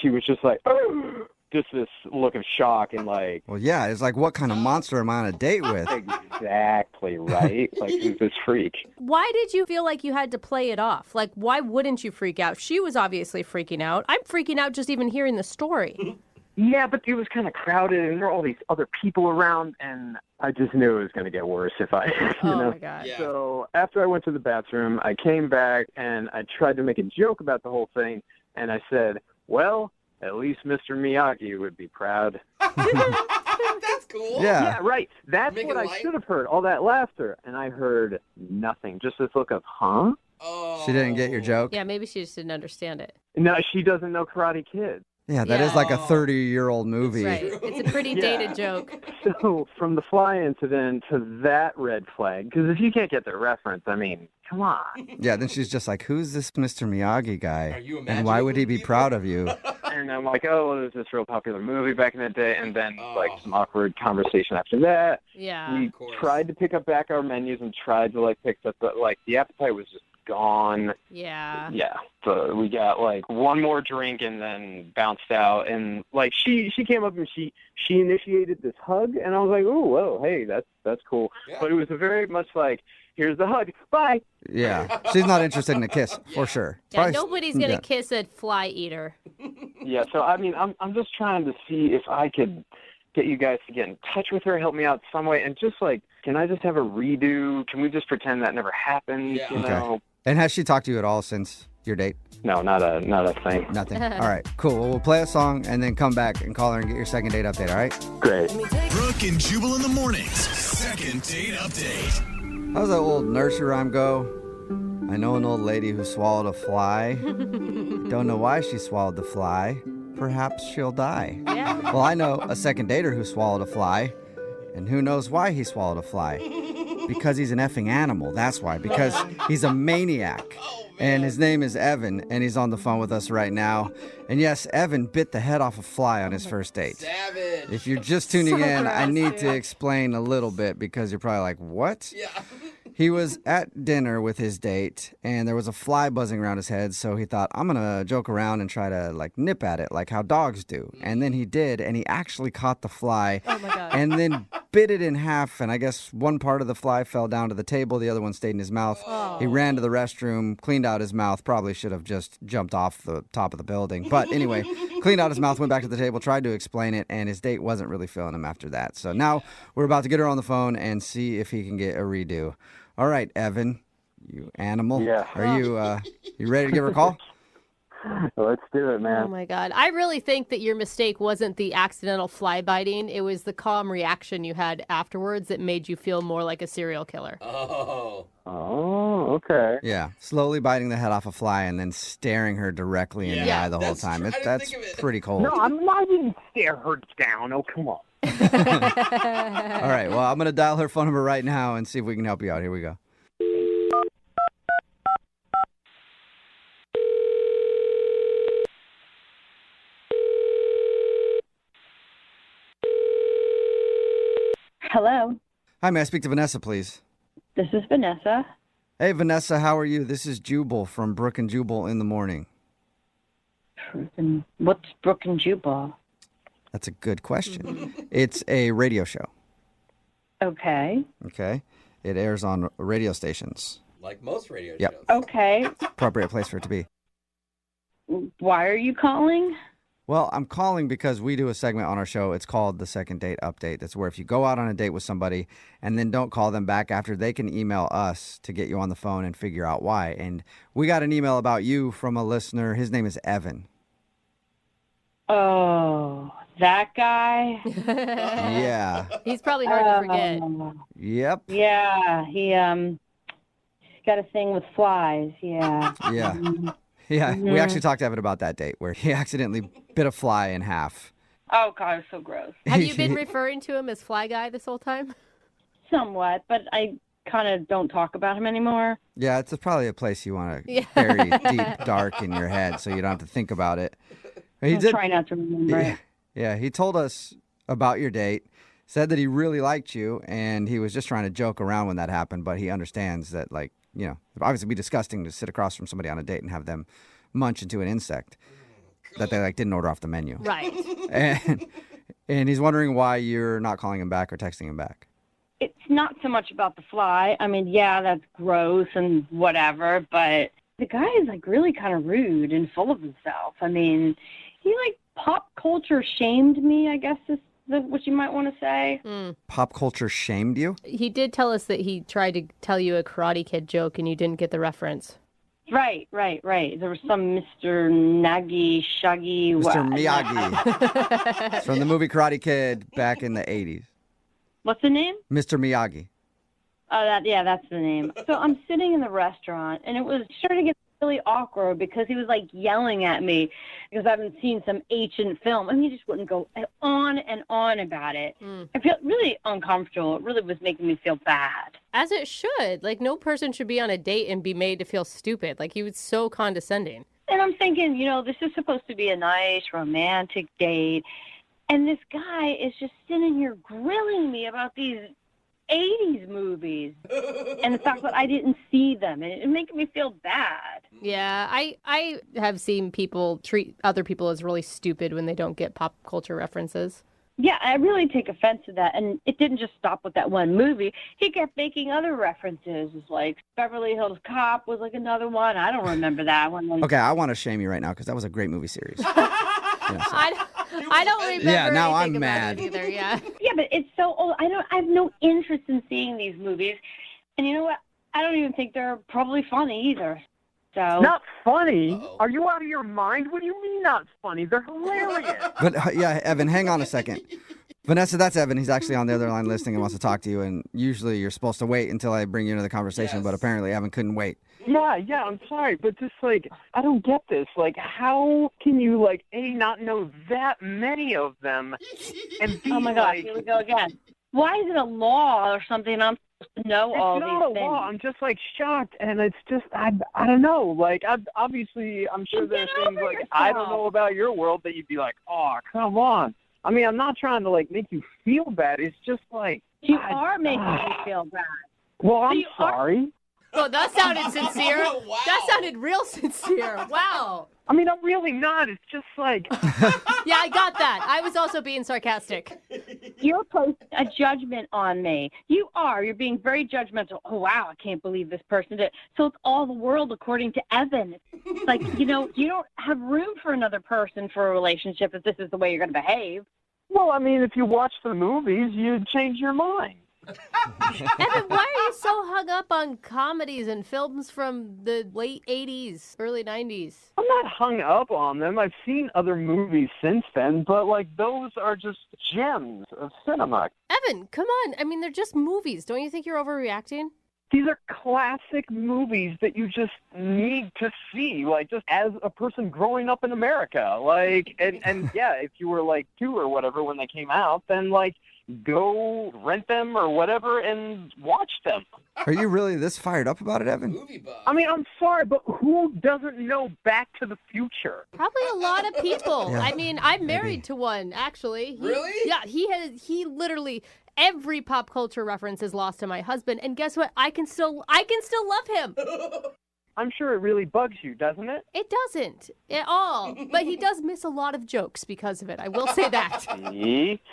she was just like, oh! Just this look of shock and like... Well, yeah, it's like, what kind of monster am I on a date with? Exactly, right? Like, who's this freak? Why did you feel like you had to play it off? Like, why wouldn't you freak out? She was obviously freaking out. I'm freaking out just even hearing the story. Yeah, but it was kind of crowded, and there were all these other people around, and I just knew it was going to get worse if I, you know. My God. Yeah. So after I went to the bathroom, I came back, and I tried to make a joke about the whole thing, and I said, well, at least Mr. Miyagi would be proud. That's cool. Yeah, right. That's Make what it I light. should have heard, all that laughter, and I heard nothing, just this look of, huh? She didn't get your joke? Yeah, maybe she just didn't understand it. No, she doesn't know Karate Kid. Yeah, that is like a 30-year-old movie. Right. It's a pretty dated joke. So from the fly incident to that red flag, because if you can't get the reference, I mean, come on. Yeah, then she's just like, who's this Mr. Miyagi guy? Are you And why would he be proud of you? And I'm like, oh, well, there's this real popular movie back in the day, and then like some awkward conversation after that. Yeah. We tried to pick up back our menus and tried to like pick up, but like the appetite was just gone. Yeah. Yeah. So we got like one more drink and then bounced out, and like she came up and she initiated this hug, and I was like, oh, whoa, hey, that's cool. But it was a very much like, here's the hug, bye. Yeah, she's not interested in a kiss, for sure. Yeah, Probably- nobody's going to yeah. kiss a fly eater. Yeah, so I mean, I'm just trying to see if I could get you guys to get in touch with her, help me out some way, and just like, can I just have a redo? Can we just pretend that never happened? You know? Okay. And has she talked to you at all since your date? No, not a thing. Nothing. All right, cool. Well, we'll play a song and then come back and call her and get your second date update, all right? Great. Brooke and Jubal in the mornings. Second date update. How's that old nursery rhyme go? I know an old lady who swallowed a fly. Don't know why she swallowed the fly. Perhaps she'll die. Yeah. Well, I know a second dater who swallowed a fly. And who knows why he swallowed a fly? Because he's an effing animal. That's why. Because he's a maniac. And his name is Evan, and he's on the phone with us right now. And yes, Evan bit the head off a fly on his first date. Savage. If you're just tuning So in, I gross, need to dude. explain a little bit because you're probably like, what? Yeah. He was at dinner with his date, and there was a fly buzzing around his head, so he thought, I'm going to joke around and try to, like, nip at it, like how dogs do. And then he did, and he actually caught the fly. Oh, my God. And then bit it in half, and I guess one part of the fly fell down to the table, the other one stayed in his mouth. Oh. He ran to the restroom, cleaned out his mouth, probably should have just jumped off the top of the building. But anyway, cleaned out his mouth, went back to the table, tried to explain it, and his date wasn't really feeling him after that. So now we're about to get her on the phone and see if he can get a redo. All right, Evan, you animal. Yeah. Are you ready to give her a call? Let's do it, man. Oh, my God. I really think that your mistake wasn't the accidental fly biting. It was the calm reaction you had afterwards that made you feel more like a serial killer. Oh, okay. Yeah, slowly biting the head off a fly and then staring her directly in the eye the whole time. That's pretty cold. No, I didn't stare her down. Oh, come on. All right, well, I'm going to dial her phone number right now and see if we can help you out. Here we go. Hello, Hi, may I speak to Vanessa, please? this is Vanessa. Hey, Vanessa, how are you? This is Jubal from Brooke and Jubal in the Morning. What's Brooke and Jubal? That's a good question. It's a radio show. Okay. Okay. It airs on radio stations. Like most radio Yep. shows. Okay. Appropriate place for it to be. Why are you calling? Well, I'm calling because we do a segment on our show. It's called the Second Date Update. That's where if you go out on a date with somebody and then don't call them back after, they can email us to get you on the phone and figure out why. And we got an email about you from a listener. His name is Evan. Oh, that guy? Yeah. He's probably hard to forget. Yep. Yeah, he's got a thing with flies. Yeah. Yeah. Yeah. We actually talked to Evan about that date where he accidentally bit a fly in half. Oh, God, it's so gross. Have you been referring to him as Fly Guy this whole time? Somewhat, but I kind of don't talk about him anymore. Yeah, it's probably a place you want to bury deep, dark in your head so you don't have to think about it. I'll try not to remember it. Yeah, he told us about your date, said that he really liked you, and he was just trying to joke around when that happened, but he understands that, like, you know, it'd obviously be disgusting to sit across from somebody on a date and have them munch into an insect that they, like, didn't order off the menu. Right. And he's wondering why you're not calling him back or texting him back. It's not so much about the fly. I mean, yeah, that's gross and whatever, but the guy is, like, really kind of rude and full of himself. I mean, he, like, pop culture shamed me, I guess is what you might want to say. Pop culture shamed you? He did tell us that he tried to tell you a Karate Kid joke and you didn't get the reference. Right. There was some Mr. Nagi, Shaggy. Mr. Miyagi. It's from the movie Karate Kid back in the 80s. What's the name? Mr. Miyagi. Oh, that's the name. So I'm sitting in the restaurant, and it was starting to get really awkward because he was, like, yelling at me because I haven't seen some ancient film, and he just wouldn't go on and on about it. I felt really uncomfortable. It really was making me feel bad. As it should. Like, no person should be on a date and be made to feel stupid. Like, he was so condescending. And I'm thinking, you know, this is supposed to be a nice, romantic date, and this guy is just sitting here grilling me about these 80s movies and the fact that I didn't see them, and it making me feel bad. Yeah, I have seen people treat other people as really stupid when they don't get pop culture references. Yeah, I really take offense to that, and it didn't just stop with that one movie. He kept making other references. It's like Beverly Hills Cop was like another one. I don't remember that one. Okay, I want to shame you right now because that was a great movie series. I don't remember. Yeah, now I'm anything about mad. it either. Yeah. Yeah, but it's so old. I have no interest in seeing these movies, and you know what? I don't even think they're probably funny either. So Not funny? Are you out of your mind? What do you mean not funny? They're hilarious. But yeah, Evan, hang on a second. Vanessa, that's Evan. He's actually on the other line listening and wants to talk to you. And usually you're supposed to wait until I bring you into the conversation, but apparently Evan couldn't wait. Yeah, I'm sorry, but just, like, I don't get this. Like, how can you, like, A, not know that many of them, and B, oh my God, like, here we go again. Why is it a law or something? I'm supposed to know all it's these not a things. law. I'm just, like, shocked, and it's just, I don't know. Like, obviously, I'm sure there's things, like, I don't know about your world that you'd be like, oh, come on. I mean, I'm not trying to, like, make you feel bad. It's just, like... You are making me feel bad. Well, I'm You are- sorry. Well, that sounded sincere. Wow. That sounded real sincere. Wow. I mean, I'm really not. It's just like, Yeah, I got that. I was also being sarcastic. You're posting a judgment on me. You are. You're being very judgmental. Oh, wow, I can't believe this person did. So it's all the world according to Evan. It's like, you don't have room for another person for a relationship if this is the way you're going to behave. well, I mean, if you watch the movies, you'd change your mind. Evan, why are you so hung up on comedies and films from the late 80s, early 90s? I'm not hung up on them. I've seen other movies since then, but, like, those are just gems of cinema. Evan, come on. I mean, they're just movies. Don't you think you're overreacting? These are classic movies that you just need to see, like, just as a person growing up in America. Like, and yeah, if you were, like, 2 or whatever when they came out, then, like, go rent them or whatever and watch them. Are you really this fired up about it, Evan? Movie buff. I mean, I'm sorry, but who doesn't know Back to the Future? Probably a lot of people. Yeah, I mean, I'm married to one, actually. Really? Yeah, he literally, every pop culture reference is lost to my husband. And guess what? I can still love him. I'm sure it really bugs you, doesn't it? It doesn't at all. But he does miss a lot of jokes because of it. I will say that.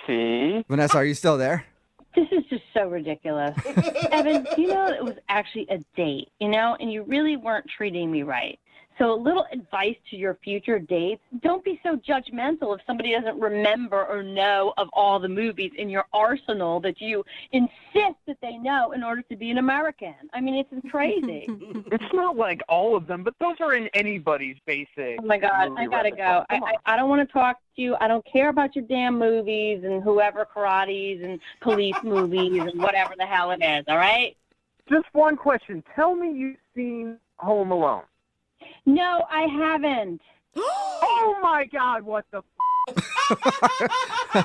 See? Vanessa, are you still there? This is just so ridiculous. Evan, it was actually a date, and you really weren't treating me right. So a little advice to your future dates, don't be so judgmental if somebody doesn't remember or know of all the movies in your arsenal that you insist that they know in order to be an American. I mean, it's crazy. It's not like all of them, but those are in anybody's basic. Oh, my God, movie I got to repertoire. go. I don't want to talk to you. I don't care about your damn movies and whoever karates and police movies and whatever the hell it is, all right? Just one question. Tell me you've seen Home Alone. No, I haven't. Oh, my God, what the Now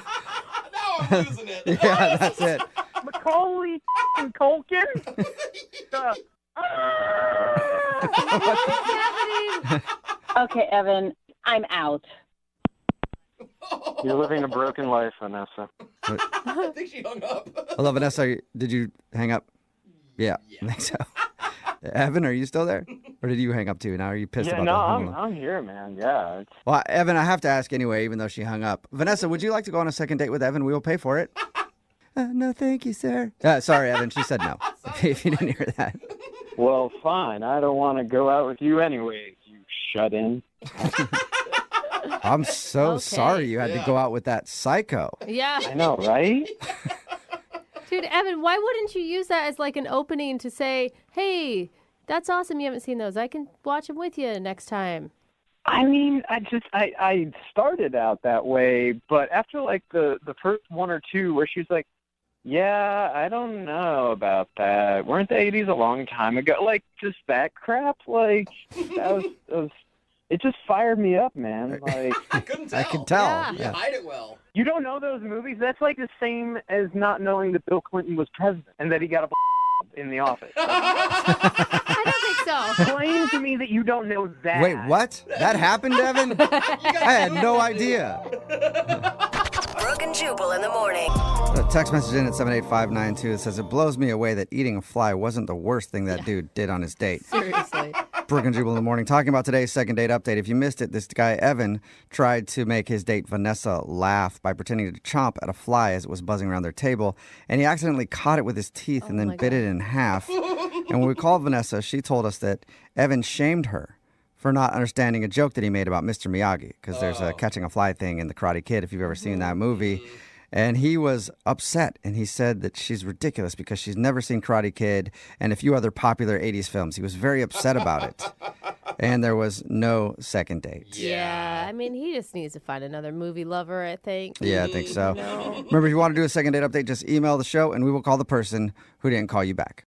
I'm losing it. Yeah, that's it. Macaulay and Culkin? Okay, Evan, I'm out. You're living a broken life, Vanessa. I think she hung up. Hello, Vanessa. Did you hang up? Yeah, I think so. Evan, are you still there? Or did you hang up too? Now are you pissed Yeah, about no, the Home Alone? I'm here, man. Yeah. Well, Evan, I have to ask anyway, even though she hung up. Vanessa, would you like to go on a second date with Evan? We will pay for it. No, thank you, sir. Sorry, Evan. She said no. If you didn't hear that. Well, fine. I don't want to go out with you anyway, you shut in. I'm so Okay. sorry you had to go out with that psycho. Yeah. I know, right? Dude, Evan, why wouldn't you use that as like an opening to say, hey, that's awesome you haven't seen those. I can watch them with you next time. I mean, I started out that way, but after like the first one or two where she's like, yeah, I don't know about that. Weren't the 80s a long time ago? Like, just that crap? Like, that was it just fired me up, man. Like, I couldn't tell. I can tell. Yeah. You hide it well. you don't know those movies? That's like the same as not knowing that Bill Clinton was president and that he got a in the office. I don't think so. Explain to me that you don't know that. Wait, what? That happened, Evan? I had no idea. Brooke and Jubal in the morning. A text message in at 78592 that says, it blows me away that eating a fly wasn't the worst thing that dude did on his date. Seriously. Brooke and Jubal in the morning, talking about today's second date update. If you missed it, this guy, Evan, tried to make his date, Vanessa, laugh by pretending to chomp at a fly as it was buzzing around their table. And he accidentally caught it with his teeth and then bit it in half. And when we called Vanessa, she told us that Evan shamed her for not understanding a joke that he made about Mr. Miyagi, because there's a catching a fly thing in The Karate Kid, if you've ever seen that movie. And he was upset, and he said that she's ridiculous because she's never seen Karate Kid and a few other popular 80s films. He was very upset about it. And there was no second date. Yeah. I mean, he just needs to find another movie lover, I think. Yeah, I think so. No. Remember, if you want to do a second date update, just email the show, and we will call the person who didn't call you back.